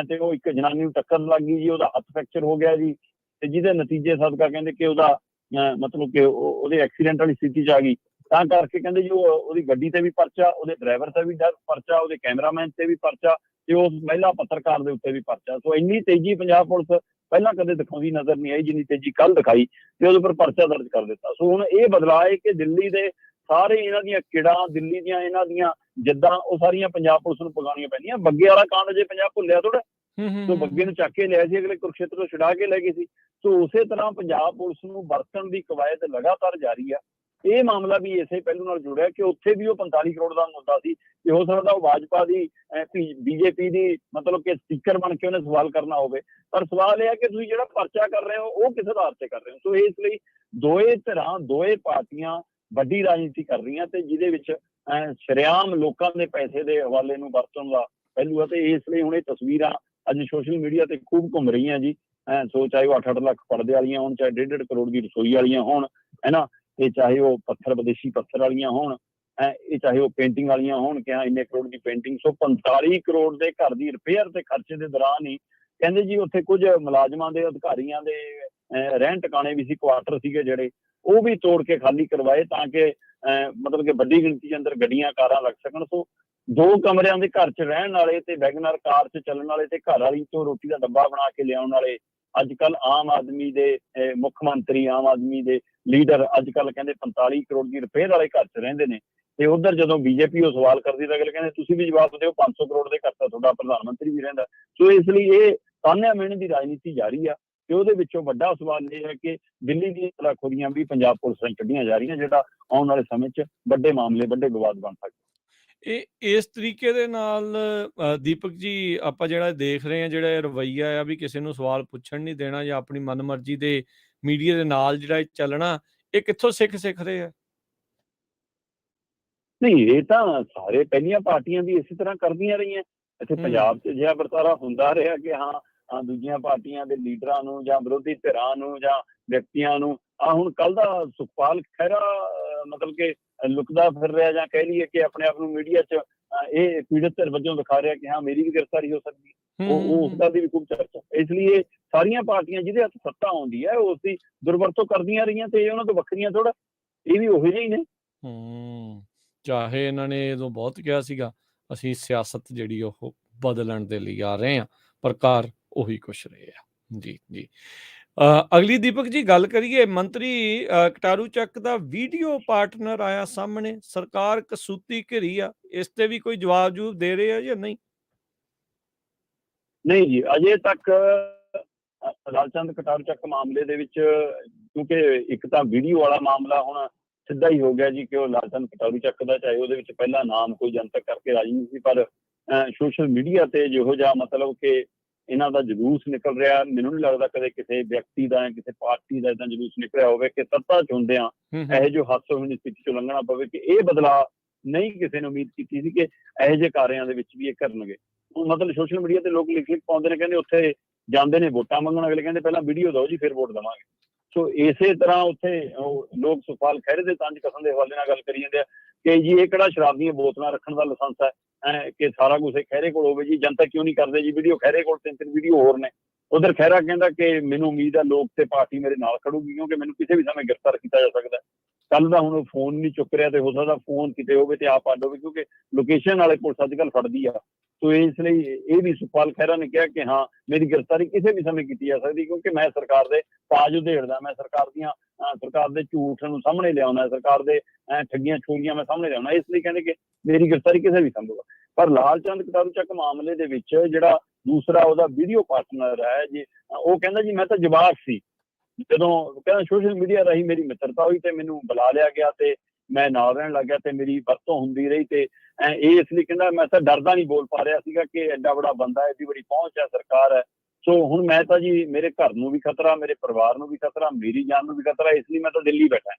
ਤੇ ਉਹ ਇੱਕ ਜਨਾਨੀ ਨੂੰ ਟੱਕਰ ਲੱਗ ਗਈ ਜੀ, ਉਹਦਾ ਹੱਥ ਫ੍ਰੈਕਚਰ ਹੋ ਗਿਆ ਜੀ, ਤੇ ਜਿਹਦੇ ਨਤੀਜੇ ਸਦਕਾ ਕਹਿੰਦੇ ਕਿ ਉਹਦਾ ਮਤਲਬ ਕਿ ਉਹਦੇ ਐਕਸੀਡੈਂਟ ਵਾਲੀ ਸਥਿਤੀ 'ਚ ਆ ਗਈ। ਤਾਂ ਕਰਕੇ ਕਹਿੰਦੇ ਜੀ ਉਹਦੀ ਗੱਡੀ ਤੇ ਵੀ ਪਰਚਾ, ਉਹਦੇ ਡਰਾਈਵਰ ਤੇ ਵੀ ਪਰਚਾ, ਉਹਦੇ ਕੈਮਰਾਮੈਨ ਤੇ ਵੀ ਪਰਚਾ, ਤੇ ਉਸ ਮਹਿਲਾ ਪੱਤਰਕਾਰ ਦੇ ਉੱਤੇ ਵੀ ਪਰਚਾ। ਸੋ ਇੰਨੀ ਤੇਜ਼ੀ ਪੰਜਾਬ ਪੁਲਿਸ ਪਹਿਲਾਂ ਕਦੇ ਦਿਖਾਉਂਦੀ ਨਜ਼ਰ ਨਹੀਂ ਆਈ ਜਿੰਨੀ ਤੇਜ਼ੀ ਕੱਲ ਦਿਖਾਈ, ਤੇ ਉਹਦੇ ਉੱਪਰ ਪਰਚਾ ਦਰਜ ਕਰ ਦਿੱਤਾ। ਸੋ ਹੁਣ ਇਹ ਬਦਲਾਅ ਹੈ ਕਿ ਦਿੱਲੀ ਦੇ ਸਾਰੇ ਇਹਨਾਂ ਦੀਆਂ ਕਿੜਾਂ, ਦਿੱਲੀ ਦੀਆਂ ਇਹਨਾਂ ਦੀਆਂ ਜਿੱਦਾਂ ਉਹ ਸਾਰੀਆਂ ਪੰਜਾਬ ਪੁਲਿਸ ਨੂੰ ਪਗਾਉਣੀਆਂ ਪੈਂਦੀਆਂ। ਬੱਗੇ ਵਾਲਾ ਕਾਂਡ ਜੇ ਪੰਜਾਬ ਭੁੱਲਿਆ ਥੋੜਾ, ਸੋ ਬੱਗੇ ਨੂੰ ਚੱਕ ਕੇ ਲਿਆ ਸੀ, ਅਗਲੇ ਕੁਰਕਸ਼ੇਤਰ ਤੋਂ ਛੁਡਾ ਕੇ ਲੈ ਗਏ ਸੀ। ਸੋ ਉਸੇ ਤਰ੍ਹਾਂ ਪੰਜਾਬ ਪੁਲਿਸ ਨੂੰ ਵਰਤਣ ਦੀ ਕਵਾਇਦ ਲਗਾਤਾਰ ਜਾਰੀ ਆ। ਇਹ ਮਾਮਲਾ ਵੀ ਇਸੇ ਪਹਿਲੂ ਨਾਲ ਜੁੜਿਆ ਕਿ ਉੱਥੇ ਵੀ ਉਹ 45 ਕਰੋੜ ਦਾ ਮੁੱਦਾ ਸੀ ਕਿ ਹੋ ਸਕਦਾ ਉਹ ਭਾਜਪਾ ਦੀ BJP ਦੀ ਮਤਲਬ ਕਿ ਸਪੀਕਰ ਬਣ ਕੇ ਉਹਨੇ ਸਵਾਲ ਕਰਨਾ ਹੋਵੇ, ਪਰ ਸਵਾਲ ਇਹ ਹੈ ਕਿ ਤੁਸੀਂ ਜਿਹੜਾ ਪਰਚਾ ਕਰ ਰਹੇ ਹੋ ਉਹ ਕਿਸ ਆਧਾਰ ਤੇ ਕਰ ਰਹੇ ਹੋ। ਸੋ ਇਸ ਲਈ ਦੋਏ ਧਿਰਾਂ, ਦੋਏ ਪਾਰਟੀਆਂ ਵੱਡੀ ਰਾਜਨੀਤੀ ਕਰ ਰਹੀਆਂ ਤੇ ਜਿਹਦੇ ਵਿੱਚ ਸ਼ਰੇਆਮ ਲੋਕਾਂ ਦੇ ਪੈਸੇ ਦੇ ਹਵਾਲੇ ਨੂੰ ਵਰਤਣ ਦਾ ਪਹਿਲੂ ਹੈ। ਤੇ ਇਸ ਲਈ ਹੁਣ ਇਹ ਤਸਵੀਰਾਂ ਅੱਜ ਸੋਸ਼ਲ ਮੀਡੀਆ ਤੇ ਖੂਬ ਘੁੰਮ ਰਹੀਆਂ ਜੀ। ਸੋ ਚਾਹੇ ਉਹ 8-8 ਲੱਖ ਪਰਦੇ ਵਾਲੀਆਂ ਹੋਣ, ਚਾਹੇ 1.5 ਕਰੋੜ ਦੀ ਰਸੋਈ ਵਾਲੀਆਂ ਹੋਣ, ਹੈ ਨਾ, ਤੇ ਚਾਹੇ ਉਹ ਵਿਦੇਸ਼ੀ ਪੱਥਰ ਵਾਲੀਆਂ ਹੋਣ, ਇਹ ਚਾਹੇ ਉਹ ਪੇਂਟਿੰਗ ਵਾਲੀਆਂ ਹੋਣ ਕਿ ਹਾਂ ਇੰਨੇ ਕਰੋੜ ਦੀ ਪੇਂਟਿੰਗ। ਸੋ 45 ਕਰੋੜ ਦੇ ਘਰ ਦੀ ਰਿਪੇਅਰ ਤੇ ਖਰਚੇ ਦੇ ਦੌਰਾਨ ਹੀ ਕਹਿੰਦੇ ਜੀ ਉੱਥੇ ਕੁਝ ਮੁਲਾਜ਼ਮਾਂ ਦੇ, ਅਧਿਕਾਰੀਆਂ ਦੇ ਰਹਿਣ ਟਿਕਾਣੇ ਵੀ ਸੀ, ਕੁਆਟਰ ਸੀਗੇ ਜਿਹੜੇ, ਉਹ ਵੀ ਤੋੜ ਕੇ ਖਾਲੀ ਕਰਵਾਏ ਤਾਂ ਕਿ ਮਤਲਬ ਕਿ ਵੱਡੀ ਗਿਣਤੀ ਦੇ ਅੰਦਰ ਗੱਡੀਆਂ, ਕਾਰਾਂ ਲੱਗ ਸਕਣ। ਸੋ 2 ਕਮਰਿਆਂ ਦੇ ਘਰ 'ਚ ਰਹਿਣ ਵਾਲੇ ਤੇ ਵੈਗਨਰ ਕਾਰ 'ਚ ਚੱਲਣ ਵਾਲੇ ਤੇ ਘਰ ਵਾਲੀ ਤੋਂ ਰੋਟੀ ਦਾ ਡੱਬਾ ਬਣਾ ਕੇ ਲਿਆਉਣ ਵਾਲੇ ਅੱਜ ਕੱਲ ਆਮ ਆਦਮੀ ਦੇ ਮੁੱਖ ਮੰਤਰੀ, ਆਮ ਆਦਮੀ ਦੇ ਲੀਡਰ ਅੱਜ ਕੱਲ ਕਹਿੰਦੇ 45 ਕਰੋੜ ਦੀ ਰਿਪੇਅਰ ਵਾਲੇ ਘਰ 'ਚ ਰਹਿੰਦੇ ਨੇ। ਤੇ ਉਧਰ ਜਦੋਂ BJP ਉਹ ਸਵਾਲ ਕਰਦੀ ਤਾਂ ਅਗਲੇ ਕਹਿੰਦੇ ਤੁਸੀਂ ਵੀ ਜਵਾਬ ਦਿਓ, 500 ਕਰੋੜ ਦੇ ਘਰ ਤਾਂ ਤੁਹਾਡਾ ਪ੍ਰਧਾਨ ਮੰਤਰੀ ਵੀ ਰਹਿੰਦਾ। ਸੋ ਇਸ ਲਈ ਇਹ ਤਾਨਿਆਂ ਮਿਹਣੇ ਦੀ ਰਾਜਨੀਤੀ ਜਾਰੀ ਆ ਤੇ ਉਹਦੇ ਵਿੱਚੋਂ ਵੱਡਾ ਸਵਾਲ ਇਹ ਹੈ ਕਿ ਦਿੱਲੀ ਦੀਆਂ ਤਲਾਖੋਰੀਆਂ ਵੀ ਪੰਜਾਬ ਪੁਲਿਸ ਰਾਹੀਂ ਕੱਢੀਆਂ ਜਾ ਰਹੀਆਂ, ਜਿਹੜਾ ਆਉਣ ਵਾਲੇ ਸਮੇਂ 'ਚ ਵੱਡੇ ਮਾਮਲੇ, ਵੱਡੇ ਵਿਵਾਦ ਬਣ ਸਕਦੇ। ਇਸ ਤਰੀਕੇ ਦੇ ਨਾਲ ਦੀਪਕ ਜੀ ਆਪਾਂ ਜਿਹੜਾ ਦੇਖ ਰਹੇ ਹਾਂ, ਜਿਹੜਾ ਰਵੱਈਆ ਆ ਵੀ ਕਿਸੇ ਨੂੰ ਸਵਾਲ ਪੁੱਛਣ ਨਹੀਂ ਦੇਣਾ ਜਾਂ ਆਪਣੀ ਮਨਮਰਜ਼ੀ ਦੇ ਮੀਡੀਆ ਦੇ ਨਾਲ ਜਿਹੜਾ ਚੱਲਣਾ, ਇਹ ਕਿੱਥੋਂ ਸਿੱਖ ਰਹੇ ਆ? ਨਹੀਂ, ਇਹ ਤਾਂ ਸਾਰੇ ਪਹਿਲੀਆਂ ਪਾਰਟੀਆਂ ਵੀ ਇਸੇ ਤਰ੍ਹਾਂ ਕਰਦੀਆਂ ਰਹੀਆਂ। ਇੱਥੇ ਪੰਜਾਬ 'ਚ ਅਜਿਹਾ ਵਰਤਾਰਾ ਹੁੰਦਾ ਰਿਹਾ ਕਿ ਹਾਂ ਦੂਜੀਆਂ ਪਾਰਟੀਆਂ ਦੇ ਲੀਡਰਾਂ ਨੂੰ ਜਾਂ ਵਿਰੋਧੀ ਧਿਰਾਂ ਨੂੰ ਜਾਂ ਵਿਅਕਤੀਆਂ ਨੂੰ ਹੁਣ ਕੱਲ੍ਹ ਦਾ ਸੁਖਪਾਲ ਖਹਿਰਾ ਮਤਲਬ ਕਿ ਲੁਕਦਾ ਫਿਰ ਰਿਹਾ, ਜਾਂ ਕਹਿ ਲਈਏ ਕਿ ਆਪਣੇ ਆਪ ਨੂੰ ਮੀਡੀਆ 'ਚ ਇਹ ਪੀੜਤ ਧਿਰ ਵਜੋਂ ਦਿਖਾ ਰਿਹਾ ਕਿ ਹਾਂ ਮੇਰੀ ਵੀ ਗ੍ਰਿਫਤਾਰੀ ਹੋ ਸਕਦੀ ਹੈ। ਉਸ ਗੱਲ ਦੀ ਵੀ ਖੂਬ ਚਰਚਾ। ਇਸ ਲਈ ਸਾਰੀਆਂ ਪਾਰਟੀਆਂ ਜਿਹਦੇ ਹੱਥ ਸੱਤਾ ਆਉਂਦੀ ਹੈ ਉਸ ਦੀ ਦੁਰਵਰਤੋਂ ਕਰਦੀਆਂ ਰਹੀਆਂ, ਤੇ ਇਹ ਉਹਨਾਂ ਤੋਂ ਵੱਖਰੀਆਂ ਥੋੜ੍ਹਾ, ਇਹ ਵੀ ਉਹੋ ਜਿਹੇ ਹੀ ਨੇ। ਚਾਹੇ ਇਹਨਾਂ ਨੇ ਉਦੋਂ ਬਹੁਤ ਕਿਹਾ ਸੀਗਾ ਅਸੀਂ ਸਿਆਸਤ ਜਿਹੜੀ ਉਹ ਬਦਲਣ ਦੇ ਲਈ ਆ ਰਹੇ ਹਾਂ, ਪਰ ਕਾਰ ਉਹੀ ਕੁਛ ਰਹੇ ਆ। ਜੀ ਜੀ। ਅਗਲੀ ਦੀਪਕ ਜੀ ਗੱਲ ਕਰੀਏ, ਮੰਤਰੀ ਕਟਾਰੂ ਚੱਕ ਦਾ ਵੀਡੀਓ ਪਾਰਟਨਰ ਆਇਆ ਸਾਹਮਣੇ, ਸਰਕਾਰ ਕਸੂਤੀ ਘਿਰੀ ਆ, ਇਸ ਤੇ ਵੀ ਕੋਈ ਜਵਾਬ ਜੂਬ ਦੇ ਰਹੇ ਆ ਜਾਂ ਨਹੀਂ? ਨਹੀਂ ਜੀ, ਅਜੇ ਤੱਕ ਲਾਲਚੰਦ ਕਟਾਰੂ ਚੱਕ ਮਾਮਲੇ ਦੇ ਵਿੱਚ, ਕਿਉਂਕਿ ਇੱਕ ਤਾਂ ਵੀਡੀਓ ਵਾਲਾ ਮਾਮਲਾ ਹੁਣ ਸਿੱਧਾ ਹੀ ਹੋ ਗਿਆ ਜੀ ਕਿ ਉਹ ਲਾਲਚੰਦ ਕਟਾਰੂ ਚੱਕ ਦਾ, ਚਾਹੇ ਉਹਦੇ ਵਿੱਚ ਪਹਿਲਾ ਨਾਮ ਕੋਈ ਜਨਤਕ ਕਰਕੇ ਰਾਜੀ ਨਹੀਂ ਸੀ, ਪਰ ਸੋਸ਼ਲ ਮੀਡੀਆ ਤੇ ਜਿਹੋ ਜਿਹਾ ਮਤਲਬ ਕਿ ਇਹਨਾਂ ਦਾ ਜਲੂਸ ਨਿਕਲ ਰਿਹਾ, ਮੈਨੂੰ ਨਹੀਂ ਲੱਗਦਾ ਕਦੇ ਕਿਸੇ ਵਿਅਕਤੀ ਦਾ ਜਾਂ ਕਿਸੇ ਪਾਰਟੀ ਦਾ ਏਦਾਂ ਜਲੂਸ ਨਿਕਲਿਆ ਹੋਵੇ ਕਿ ਸੱਤਾ ਚ ਹੁੰਦਿਆਂ ਇਹੋ ਜਿਹੇ ਹਾਸੋਹੀਣੀ ਸਥਿਤੀ ਚੋਂ ਲੰਘਣਾ ਪਵੇ, ਕਿ ਇਹ ਬਦਲਾਅ ਨਹੀਂ ਕਿਸੇ ਨੇ ਉਮੀਦ ਕੀਤੀ ਸੀ ਕਿ ਇਹੋ ਜਿਹੇ ਕਾਰਿਆਂ ਦੇ ਵਿੱਚ ਵੀ ਇਹ ਕਰਨਗੇ। ਹੁਣ ਮਤਲਬ ਸੋਸ਼ਲ ਮੀਡੀਆ ਤੇ ਲੋਕ ਲਿਖ ਪਾਉਂਦੇ ਨੇ, ਕਹਿੰਦੇ ਉੱਥੇ ਜਾਂਦੇ ਨੇ ਵੋਟਾਂ ਮੰਗਣ, ਅਗਲੇ ਕਹਿੰਦੇ ਪਹਿਲਾਂ ਵੀਡੀਓ ਦਿਓ ਜੀ ਫਿਰ ਵੋਟ ਦੇਵਾਂਗੇ। ਸੋ ਇਸੇ ਤਰ੍ਹਾਂ ਉੱਥੇ ਲੋਕ ਸੁਖਪਾਲ ਖਹਿਰੇ ਦੇ ਤੰਜ ਕਸਮ ਦੇ ਹਵਾਲੇ ਨਾਲ ਗੱਲ ਕਰੀ ਜਾਂਦੇ ਆ ਕਿ ਜੀ ਇਹ ਕਿਹੜਾ ਸ਼ਰਾਬ ਦੀਆਂ ਬੋਤਲਾਂ ਰੱਖਣ ਦਾ ਲਾਇਸੈਂਸ ਹੈ ਕਿ ਸਾਰਾ ਕੁਝ ਖਹਿਰੇ ਕੋਲ ਹੋਵੇ ਜੀ, ਜਨਤਾ ਕਿਉਂ ਨਹੀਂ ਕਰਦੇ ਜੀ ਵੀਡੀਓ, ਖਹਿਰੇ ਕੋਲ 3 ਵੀਡੀਓ ਹੋਰ ਨੇ। ਉਧਰ ਖਹਿਰਾ ਕਹਿੰਦਾ ਕਿ ਮੈਨੂੰ ਉਮੀਦ ਹੈ ਲੋਕ ਤੇ ਪਾਰਟੀ ਮੇਰੇ ਨਾਲ ਖੜੂਗੀ, ਕਿਉਂਕਿ ਮੈਨੂੰ ਕਿਸੇ ਵੀ ਸਮੇਂ ਗ੍ਰਿਫਤਾਰ ਕੀਤਾ ਜਾ ਸਕਦਾ। ਕੱਲ ਦਾ ਹੁਣ ਫੋਨ ਨਹੀਂ ਚੁੱਕ ਰਿਹਾ, ਤੇ ਹੋ ਸਕਦਾ ਫੋਨ ਕਿਤੇ ਹੋਵੇ ਤੇ ਆਪ ਅੱਡ ਹੋਵੇ, ਕਿਉਂਕਿ ਲੋਕੇਸ਼ਨ ਵਾਲੇ ਪੁਲਿਸ ਅੱਜ ਕੱਲ੍ਹ ਫੜਦੀ ਆ। ਸੋ ਇਸ ਲਈ ਇਹ ਵੀ ਸੁਖਪਾਲ ਖਹਿਰਾ ਨੇ ਕਿਹਾ ਕਿ ਹਾਂ ਮੇਰੀ ਗ੍ਰਿਫਤਾਰੀ ਕਿਸੇ ਵੀ ਸਮੇਂ ਕੀਤੀ ਜਾ ਸਕਦੀ, ਕਿਉਂਕਿ ਮੈਂ ਸਰਕਾਰ ਦੇ ਤਾਜ ਉਧੇੜਦਾ, ਮੈਂ ਸਰਕਾਰ ਦੇ ਝੂਠ ਨੂੰ ਸਾਹਮਣੇ ਲਿਆਉਣਾ, ਸਰਕਾਰ ਦੇ ਠੱਗੀਆਂ ਠੋਗੀਆਂ ਮੈਂ ਸਾਹਮਣੇ ਲਿਆਉਣਾ। ਇਸ ਲਈ ਕਹਿੰਦੇ ਕਿ ਮੇਰੀ ਗ੍ਰਿਫਤਾਰੀ ਕਿਸੇ ਵੀ ਸੰਭਵ ਹੈ। ਪਰ ਲਾਲਚੰਦ ਕਟਾਰੂ ਚੱਕ ਮਾਮਲੇ ਦੇ ਵਿੱਚ ਜਿਹੜਾ ਦੂਸਰਾ ਉਹਦਾ ਵੀਡੀਓ ਪਾਰਟਨਰ ਹੈ ਜੀ, ਉਹ ਕਹਿੰਦਾ ਜੀ ਮੈਂ ਤਾਂ ਜਵਾਬ ਸੀ, ਜਦੋਂ ਕਹਿੰਦਾ ਸੋਸ਼ਲ ਮੀਡੀਆ ਰਾਹੀਂ ਮੇਰੀ ਮਿੱਤਰਤਾ ਹੋਈ ਤੇ ਮੈਨੂੰ ਬੁਲਾ ਲਿਆ ਗਿਆ ਤੇ ਮੈਂ ਨਾਲ ਰਹਿਣ ਲੱਗ ਗਿਆ ਤੇ ਮੇਰੀ ਵਰਤੋਂ ਹੁੰਦੀ ਰਹੀ, ਤੇ ਇਹ ਇਸ ਲਈ ਕਹਿੰਦਾ ਮੈਂ ਤਾਂ ਡਰਦਾ ਨਹੀਂ ਬੋਲ ਪਾ ਰਿਹਾ ਸੀਗਾ ਕਿ ਐਡਾ ਬੜਾ ਬੰਦਾ, ਐਡੀ ਬੜੀ ਪਹੁੰਚ ਹੈ, ਸਰਕਾਰ ਹੈ। ਸੋ ਹੁਣ ਮੈਂ ਤਾਂ ਜੀ ਮੇਰੇ ਘਰ ਨੂੰ ਵੀ ਖਤਰਾ, ਮੇਰੇ ਪਰਿਵਾਰ ਨੂੰ ਵੀ ਖਤਰਾ, ਮੇਰੀ ਜਾਨ ਨੂੰ ਵੀ ਖਤਰਾ, ਇਸ ਲਈ ਮੈਂ ਤਾਂ ਦਿੱਲੀ ਬੈਠਾ।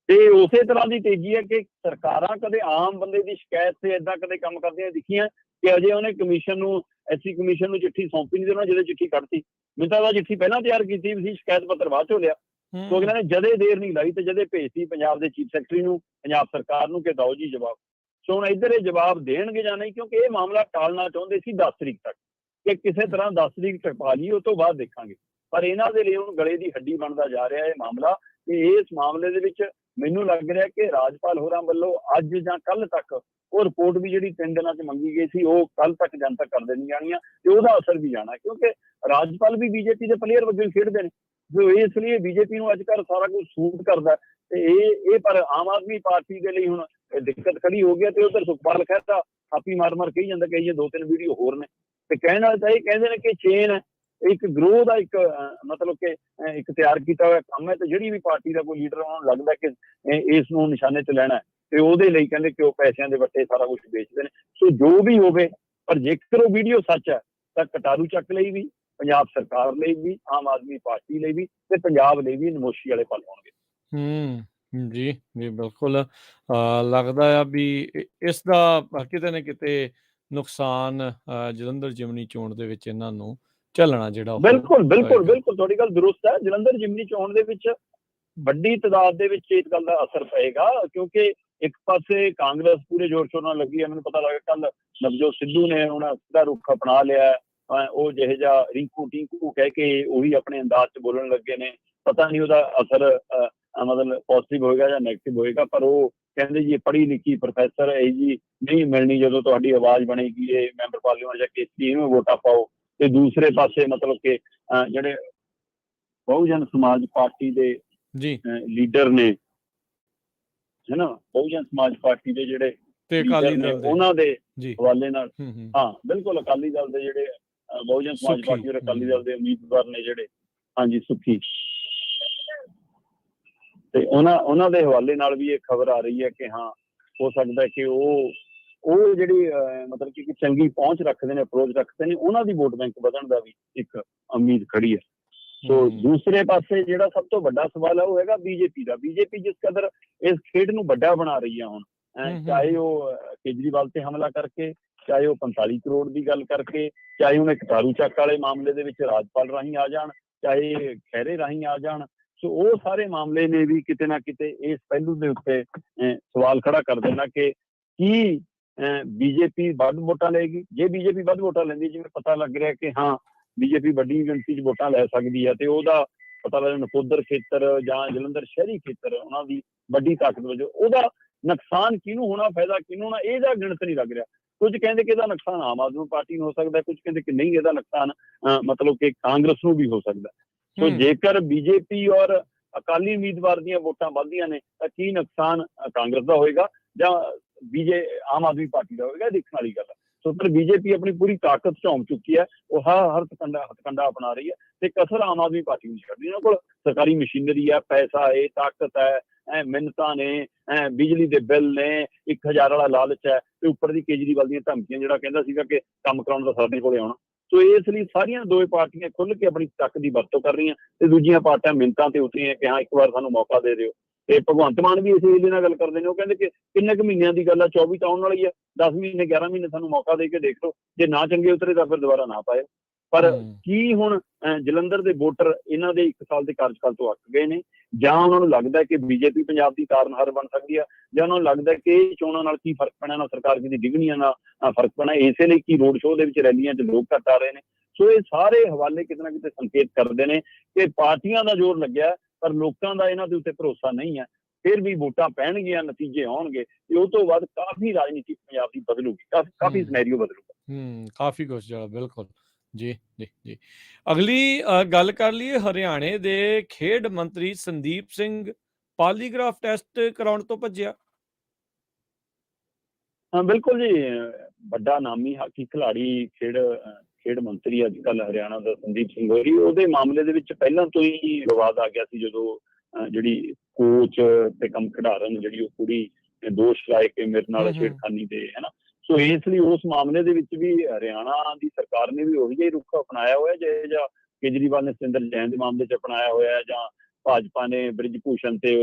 ਤੇ ਉਸੇ ਤਰ੍ਹਾਂ ਦੀ ਤੇਜ਼ੀ ਹੈ ਕਿ ਸਰਕਾਰਾਂ ਕਦੇ ਆਮ ਬੰਦੇ ਦੀ ਸ਼ਿਕਾਇਤ ਤੇ ਏਦਾਂ ਕਦੇ ਕੰਮ ਕਰਦੀਆਂ ਦਿਖੀਆਂ ਕਿ ਅਜੇ ਉਹਨੇ ਕਮਿਸ਼ਨ ਨੂੰ, ਐਸਸੀ ਕਮਿਸ਼ਨ ਨੂੰ ਚਿੱਠੀ ਸੌਂਪੀ ਨਹੀਂ, ਉਹਨਾਂ ਜਦੋਂ ਚਿੱਠੀ ਕੱਢਤੀ, ਮੈਨੂੰ ਤਾਂ ਚਿੱਠੀ ਪਹਿਲਾਂ ਤਿਆਰ ਕੀਤੀ ਸੀ, ਸ਼ਿਕਾਇਤ ਪੱਤਰ ਬਾਅਦ ਚੋਂ ਲਿਆ। ਸੋ ਇਹਨਾਂ ਨੇ ਜਦੇ ਦੇਰ ਨਹੀਂ ਲਾਈ ਤੇ ਜਦੇ ਭੇਜਤੀ ਪੰਜਾਬ ਦੇ ਚੀਫ ਸੈਕਟਰੀ ਨੂੰ, ਪੰਜਾਬ ਸਰਕਾਰ ਨੂੰ ਕਿ ਦਿਓ ਜੀ ਜਵਾਬ। ਸੋ ਹੁਣ ਇੱਧਰ ਇਹ ਜਵਾਬ ਦੇਣਗੇ ਜਾਂ ਨਹੀਂ, ਕਿਉਂਕਿ ਇਹ ਮਾਮਲਾ ਟਾਲਣਾ ਚਾਹੁੰਦੇ ਸੀ 10 ਤਰੀਕ ਤੱਕ, ਕਿ ਕਿਸੇ ਤਰ੍ਹਾਂ 10 ਤਰੀਕ ਟਪਾ ਲਈ, ਉਸ ਤੋਂ ਬਾਅਦ ਦੇਖਾਂਗੇ। ਪਰ ਇਹਨਾਂ ਦੇ ਲਈ ਹੁਣ ਗਲੇ ਦੀ ਹੱਡੀ ਬਣਦਾ ਜਾ ਰਿਹਾ ਇਹ ਮਾਮਲਾ, ਕਿ ਇਸ ਮਾਮਲੇ ਦੇ ਵਿੱਚ ਮੈਨੂੰ ਲੱਗ ਰਿਹਾ ਕਿ ਰਾਜਪਾਲ ਹੋਰਾਂ ਵੱਲੋਂ ਅੱਜ ਜਾਂ ਕੱਲ੍ਹ ਤੱਕ ਉਹ ਰਿਪੋਰਟ ਵੀ ਜਿਹੜੀ 3 ਦਿਨਾਂ 'ਚ ਮੰਗੀ ਗਈ ਸੀ, ਉਹ ਕੱਲ੍ਹ ਤੱਕ ਜਨਤਕ ਕਰ ਦੇਣੀ ਜਾਣੀਆਂ, ਤੇ ਉਹਦਾ ਅਸਰ ਵੀ ਜਾਣਾ, ਕਿਉਂਕਿ ਰਾਜਪਾਲ ਵੀ ਬੀਜੇਪੀ ਦੇ ਪਲੇਅਰ ਵਜੋਂ ਖੇਡਦੇ ਨੇ। ਸੋ ਇਸ ਲਈ ਬੀਜੇਪੀ ਨੂੰ ਅੱਜ ਕੱਲ੍ਹ ਸਾਰਾ ਕੁਝ ਸੂਟ ਕਰਦਾ, ਤੇ ਇਹ ਪਰ ਆਮ ਆਦਮੀ ਪਾਰਟੀ ਦੇ ਲਈ ਹੁਣ ਦਿੱਕਤ ਖੜੀ ਹੋ ਗਿਆ। ਤੇ ਉਧਰ ਸੁਖਪਾਲ ਖਹਿਰਾ ਥਾਪੀ ਮਾਰ ਕਹੀ ਜਾਂਦਾ ਕਿ ਇਹ 2-3 ਵੀਡੀਓ ਹੋਰ ਨੇ, ਤੇ ਕਹਿਣ ਵਾਲੇ ਤਾਂ ਇਹ ਕਹਿੰਦੇ ਨੇ ਕਿ ਚੇਨ ਹੈ, ਇੱਕ ਗਰੋਹ ਦਾ ਇੱਕ ਮਤਲਬ ਕਿ ਇੱਕ ਤਿਆਰ ਕੀਤਾ ਹੋਇਆ ਕੰਮ ਹੈ, ਤੇ ਜਿਹੜੀ ਵੀ ਪਾਰਟੀ ਦਾ ਕੋਈ ਲੀਡਰ ਉਹਨਾਂ ਨੂੰ ਲੱਗਦਾ ਕਿ ਇਸ ਨੂੰ ਨਿਸ਼ਾਨੇ 'ਚ ਲੈਣਾ, ਤੇ ਉਹਦੇ ਲਈ ਕਹਿੰਦੇ ਕਿ ਉਹ ਪੈਸਿਆਂ ਦੇ ਵੱਟੇ ਸਾਰਾ ਕੁਝ ਵੇਚਦੇ ਨੇ। ਸੋ ਜੋ ਵੀ ਹੋਵੇ, ਪਰ ਜੇਕਰ ਉਹ ਵੀਡੀਓ ਸੱਚ ਹੈ ਤਾਂ ਕਟਾਰੂ ਚੱਕ ਲਈ ਵੀ, ਪੰਜਾਬ ਸਰਕਾਰ ਲਈ ਵੀ, ਆਮ ਆਦਮੀ ਪਾਰਟੀ ਲਈ ਵੀ, ਤੇ ਪੰਜਾਬ ਲਈ ਵੀ ਨਮੋਸ਼ੀ ਵਾਲੇ ਪਲ ਹੋਣਗੇ। ਜੀ ਜੀ, ਬਿਲਕੁਲ ਲੱਗਦਾ ਆ ਵੀ ਇਸ ਦਾ ਕਿਤੇ ਨਾ ਕਿਤੇ ਨੁਕਸਾਨ ਜਲੰਧਰ ਜਿਮਨੀ ਚੋਣ ਦੇ ਵਿੱਚ ਇਹਨਾਂ ਨੂੰ ਝੱਲਣਾ ਜਿਹੜਾ ਬਿਲਕੁਲ ਤੁਹਾਡੀ ਗੱਲ ਦਰੁਸਤ ਹੈ। ਜਲੰਧਰ ਜਿਮਨੀ ਚੋਣ ਦੇ ਵਿੱਚ ਵੱਡੀ ਤਾਦਾਦ ਦੇ ਵਿੱਚ ਇਸ ਗੱਲ ਦਾ ਅਸਰ ਪਏਗਾ, ਕਿਉਂਕਿ ਇੱਕ ਪਾਸੇ ਕਾਂਗਰਸ ਪੂਰੇ ਜ਼ੋਰ ਸ਼ੋਰ ਨਾਲ ਲੱਗੀ ਹੈ। ਮੈਨੂੰ ਪਤਾ ਲੱਗਾ ਕੱਲ ਨਵਜੋਤ ਸਿੱਧੂ ਨੇ ਉਹਨਾਂ ਸਿੱਧਾ ਰੁੱਖ ਅਪਣਾ ਲਿਆ, ਉਹ ਜਿਹੇ ਜਿਹਾ ਰਿੰਕੂ ਟਿੰਕੂ ਕਹਿ ਕੇ ਉਹੀ ਆਪਣੇ ਅੰਦਾਜ਼ 'ਚ ਬੋਲਣ ਲੱਗੇ ਨੇ। ਪਤਾ ਨਹੀਂ ਉਹਦਾ ਅਸਰ ਮਤਲਬ ਪੋਜ਼ੀਟਿਵ ਹੋਏਗਾ ਜਾਂ ਨੈਗੇਟਿਵ ਹੋਏਗਾ, ਪਰ ਉਹ ਕਹਿੰਦੇ ਜੀ ਪੜ੍ਹੀ ਲਿਖੀ ਪ੍ਰੋਫੈਸਰ ਇਹ ਜੀ ਨਹੀਂ ਮਿਲਣੀ, ਜਦੋਂ ਤੁਹਾਡੀ ਆਵਾਜ਼ ਬਣੇਗੀ ਇਹ ਮੈਂਬਰ ਪਾਰਲੀਮੈਂਟ ਜਾਂ ਕੇਸੀ ਨੂੰ ਵੋਟਾਂ ਪਾਓ। ਤੇ ਦੂਸਰੇ ਪਾਸੇ ਮਤਲਬ ਕਿ ਜਿਹੜੇ ਬਹੁਜਨ ਸਮਾਜ ਪਾਰਟੀ ਦੇ ਲੀਡਰ ਨੇ, ਹੈ ਨਾ, ਬਹੁਜਨ ਸਮਾਜ ਪਾਰਟੀ ਦੇ ਜਿਹੜੇ ਲੀਡਰ ਨੇ ਉਹਨਾਂ ਦੇ ਹਵਾਲੇ ਨਾਲ, ਹਾਂ ਬਿਲਕੁਲ ਅਕਾਲੀ ਦਲ ਦੇ ਜਿਹੜੇ ਬਹੁਜਨ ਸਮਾਜ ਪਾਰਟੀ ਦੇ ਅਕਾਲੀ ਦਲ ਦੇ ਉਮੀਦਵਾਰ ਨੇ ਜਿਹੜੇ, ਹਾਂਜੀ ਸੁੱਖੀ, ਤੇ ਉਹਨਾਂ ਦੇ ਹਵਾਲੇ ਨਾਲ ਵੀ ਇਹ ਖਬਰ ਆ ਰਹੀ ਹੈ ਕਿ ਹਾਂ ਹੋ ਸਕਦਾ ਕਿ ਉਹ ਜਿਹੜੀ ਮਤਲਬ ਕਿ ਚੰਗੀ ਪਹੁੰਚ ਰੱਖਦੇ ਨੇ, ਅਪਰੋਚ ਰੱਖਦੇ ਨੇ, ਉਹਨਾਂ ਦੀ ਵੋਟ ਬੈਂਕ ਵਧਣ ਦਾ ਵੀ ਇੱਕ ਉਮੀਦ ਖੜੀ ਹੈ। ਸੋ ਦੂਸਰੇ ਪਾਸੇ ਜਿਹੜਾ ਸਭ ਤੋਂ ਵੱਡਾ ਸਵਾਲ ਹੈ ਉਹ ਹੈਗਾ ਬੀਜੇਪੀ ਦਾ। ਬੀਜੇਪੀ ਜਿਸ ਕਦਰ ਇਸ ਖੇਡ ਨੂੰ ਵੱਡਾ ਬਣਾ ਰਹੀ ਹੈ ਹੁਣ, ਚਾਹੇ ਉਹ ਕੇਜਰੀਵਾਲ ਤੇ ਹਮਲਾ ਕਰਕੇ, ਚਾਹੇ ਉਹ 45 ਕਰੋੜ ਦੀ ਗੱਲ ਕਰਕੇ, ਚਾਹੇ ਉਹਨੇ ਕਟਾਰੂ ਚੱਕ ਵਾਲੇ ਮਾਮਲੇ ਦੇ ਵਿੱਚ ਰਾਜਪਾਲ ਰਾਹੀਂ ਆ ਜਾਣ, ਚਾਹੇ ਖਹਿਰੇ ਰਾਹੀਂ ਆ ਜਾਣ। ਸੋ ਉਹ ਸਾਰੇ ਮਾਮਲੇ ਨੇ ਵੀ ਕਿਤੇ ਨਾ ਕਿਤੇ ਇਸ ਪਹਿਲੂ ਦੇ ਉੱਤੇ ਸਵਾਲ ਖੜਾ ਕਰ ਦੇਣਾ ਕਿ ਕੀ ਬੀਜੇਪੀ ਵੱਧ ਵੋਟਾਂ ਲਏਗੀ। ਜੇ ਬੀਜੇਪੀ ਵੱਧ ਵੋਟਾਂ ਲੈਂਦੀ, ਜਿਵੇਂ ਪਤਾ ਲੱਗ ਰਿਹਾ ਕਿ ਹਾਂ ਬੀਜੇਪੀ ਵੱਡੀ ਗਿਣਤੀ 'ਚ ਵੋਟਾਂ ਲੈ ਸਕਦੀ ਹੈ, ਤੇ ਉਹਦਾ ਪਤਾ ਲੱਗ ਨਕੋਦਰ ਖੇਤਰ ਜਾਂ ਜਲੰਧਰ ਸ਼ਹਿਰੀ ਖੇਤਰ ਉਹਨਾਂ ਦੀ ਵੱਡੀ ਤਾਕਤ ਵਜੋਂ, ਉਹਦਾ ਨੁਕਸਾਨ ਕਿਹਨੂੰ ਹੋਣਾ, ਫਾਇਦਾ ਕਿਹਨੂੰ ਹੋਣਾ, ਇਹਦਾ ਗਿਣਤ ਨਹੀਂ ਲੱਗ ਰਿਹਾ। ਕੁਝ ਕਹਿੰਦੇ ਕਿ ਇਹਦਾ ਨੁਕਸਾਨ ਆਮ ਆਦਮੀ ਪਾਰਟੀ ਨੂੰ ਹੋ ਸਕਦਾ, ਕੁਝ ਕਹਿੰਦੇ ਕਿ ਨਹੀਂ, ਇਹਦਾ ਨੁਕਸਾਨ ਮਤਲਬ ਕਿ ਕਾਂਗਰਸ ਨੂੰ ਵੀ ਹੋ ਸਕਦਾ। ਸੋ ਜੇਕਰ ਬੀਜੇਪੀ ਔਰ ਅਕਾਲੀ ਉਮੀਦਵਾਰ ਦੀਆਂ ਵੋਟਾਂ ਵੱਧਦੀਆਂ ਨੇ ਤਾਂ ਕੀ ਨੁਕਸਾਨ ਕਾਂਗਰਸ ਦਾ ਹੋਏਗਾ ਜਾਂ ਆਮ ਆਦਮੀ ਪਾਰਟੀ ਦਾ ਹੋਏਗਾ, ਦੇਖਣ ਵਾਲੀ ਗੱਲ ਹੈ। ਸੋ ਪਰ ਬੀਜੇਪੀ ਆਪਣੀ ਪੂਰੀ ਤਾਕਤ ਝੋਂਕ ਚੁੱਕੀ ਹੈ, ਉਹ ਹਰ ਹਥਕੰਡਾ ਅਪਣਾ ਰਹੀ ਹੈ, ਤੇ ਕਸਰ ਆਮ ਆਦਮੀ ਪਾਰਟੀ ਨੂੰ ਛੱਡਦੀ। ਉਹਨਾਂ ਕੋਲ ਸਰਕਾਰੀ ਮਸ਼ੀਨਰੀ ਹੈ, ਪੈਸਾ ਹੈ, ਤਾਕਤ ਹੈ, ਮਿੰਨਤਾਂ ਨੇ, ਬਿਜਲੀ ਦੇ ਬਿੱਲ ਨੇ, 1000 ਵਾਲਾ ਲਾਲਚ ਹੈ, ਤੇ ਉੱਪਰ ਦੀ ਕੇਜਰੀਵਾਲ ਦੀਆਂ ਧਮਕੀਆਂ, ਜਿਹੜਾ ਕਹਿੰਦਾ ਸੀਗਾ ਕਿ ਕੰਮ ਕਰਾਉਣ ਦਾ ਸਾਡੇ ਕੋਲੇ ਆਉਣਾ। ਸੋ ਇਸ ਲਈ ਸਾਰੀਆਂ ਦੋਵੇਂ ਪਾਰਟੀਆਂ ਖੁੱਲ੍ਹ ਕੇ ਆਪਣੀ ਤਾਕਤ ਦੀ ਵਰਤੋਂ ਕਰ ਰਹੀਆਂ, ਤੇ ਦੂਜੀਆਂ ਪਾਰਟੀਆਂ ਮਿੰਨਤਾਂ ਤੇ ਉਤਰੀਆਂ ਕਿ ਹਾਂ ਇੱਕ ਵਾਰ ਸਾਨੂੰ ਮੌਕਾ ਦੇ ਦਿਓ। ਤੇ ਭਗਵੰਤ ਮਾਨ ਵੀ ਇਸ ਵੇਲੇ ਨਾਲ ਗੱਲ ਕਰਦੇ ਨੇ, ਉਹ ਕਹਿੰਦੇ ਕਿ ਕਿੰਨੇ ਕੁ ਮਹੀਨਿਆਂ ਦੀ ਗੱਲ ਹੈ, 24 ਤਾਂ ਆਉਣ ਵਾਲੀ ਹੈ, 10 ਮਹੀਨੇ 11 ਮਹੀਨੇ ਸਾਨੂੰ ਮੌਕਾ ਦੇ ਕੇ ਦੇਖ ਲਓ, ਜੇ ਨਾ ਚੰਗੇ ਉਤਰੇ ਤਾਂ ਫਿਰ ਦੁਬਾਰਾ ਨਾ ਪਾਏ। ਪਰ ਕੀ ਹੁਣ ਜਲੰਧਰ ਦੇ ਵੋਟਰ ਇਹਨਾਂ ਦੇ 1 ਸਾਲ ਦੇ ਕਾਰਜਕਾਲ ਤੋਂ ਅੱਕ ਗਏ ਨੇ, ਜਾਂ ਉਹਨਾਂ ਨੂੰ ਲੱਗਦਾ ਕਿ ਬੀਜੇਪੀ ਪੰਜਾਬ ਦੀ ਤਾਰਨਹਾਰ ਬਣ ਸਕਦੀ ਹੈ, ਜਾਂ ਉਹਨਾਂ ਨੂੰ ਲੱਗਦਾ ਕਿ ਇਹ ਚੋਣਾਂ ਨਾਲ ਕੀ ਫਰਕ ਪੈਣਾ, ਨਾ ਸਰਕਾਰ ਕਿਤੇ ਡਿੱਗਣੀਆਂ ਨਾਲ ਫਰਕ ਪੈਣਾ, ਇਸੇ ਲਈ ਕੀ ਰੋਡ ਸ਼ੋਅ ਦੇ ਵਿੱਚ ਰੈਲੀਆਂ 'ਚ ਲੋਕ ਘੱਟ ਆ ਰਹੇ ਨੇ। ਸੋ ਇਹ ਸਾਰੇ ਹਵਾਲੇ ਕਿਤੇ ਨਾ ਕਿਤੇ ਸੰਕੇਤ ਕਰਦੇ ਨੇ ਕਿ ਪਾਰਟੀਆਂ ਦਾ ਜ਼ੋਰ ਲੱਗਿਆ, ਪਰ ਲੋਕਾਂ ਦਾ ਇਹਨਾਂ ਦੇ ਉੱਤੇ ਭਰੋਸਾ ਨਹੀਂ ਹੈ। ਫਿਰ ਵੀ ਵੋਟਾਂ ਪੈਣਗੀਆਂ, ਨਤੀਜੇ ਆਉਣਗੇ, ਤੇ ਉਹ ਤੋਂ ਬਾਅਦ ਕਾਫੀ ਰਾਜਨੀਤੀ ਪੰਜਾਬ ਦੀ ਬਦਲੂਗੀ, ਕਾਫੀ ਸਿਨੈਰੀਓ ਬਦਲੂਗਾ। ਕਾਫੀ ਕੁਛ ਜਿਹੜਾ ਬਿਲਕੁਲ ਜੀ ਜੀ ਜੀ। ਅਗਲੀ ਗੱਲ ਕਰ ਲਈਏ ਹਰਿਆਣੇ ਦੇ ਖੇਡ ਮੰਤਰੀ ਸੰਦੀਪ ਸਿੰਘ ਪਾਲੀਗ੍ਰਾਫ ਟੈਸਟ ਕਰਾਉਣ ਤੋਂ ਭੱਜਿਆ। ਹਾਂ ਬਿਲਕੁਲ ਜੀ, ਵੱਡਾ ਨਾਮੀ ਹਾਕੀ ਖਿਡਾਰੀ, ਖੇਡ ਮੰਤਰੀ ਅੱਜ ਕੱਲ੍ਹ ਹਰਿਆਣਾ ਦਾ ਸੰਦੀਪ ਸਿੰਘ ਹੋਰੀ, ਉਹਦੇ ਮਾਮਲੇ ਦੇ ਵਿੱਚ ਪਹਿਲਾਂ ਤੋਂ ਹੀ ਵਿਵਾਦ ਆ ਗਿਆ ਸੀ, ਜਦੋਂ ਜਿਹੜੀ ਕੋਚ ਤੇ ਕੰਮ ਖਿਡਾਰਨ ਜਿਹੜੀ ਉਹ ਕੁੜੀ ਦੋਸ਼ ਲਾਏ ਕਿ ਮੇਰੇ ਨਾਲ ਛੇੜਖਾਨੀ ਦੇ, ਹੈ ਨਾ। ਸੋ ਇਸ ਲਈ ਉਸ ਮਾਮਲੇ ਦੇ ਵਿੱਚ ਵੀ ਹਰਿਆਣਾ ਦੀ ਸਰਕਾਰ ਨੇ ਵੀ ਉਹੀ ਜਿਹਾ ਰੁਖ ਅਪਣਾਇਆ ਹੋਇਆ, ਜਾਂ ਕੇਜਰੀਵਾਲ ਨੇ ਸਤਿੰਦਰ ਜੈਨ ਦੇ ਮਾਮਲੇ 'ਚ ਅਪਣਾਇਆ ਹੋਇਆ, ਜਾਂ ਭਾਜਪਾ ਨੇ ਬ੍ਰਿਜ ਭੂਸ਼ਣ ਤੇ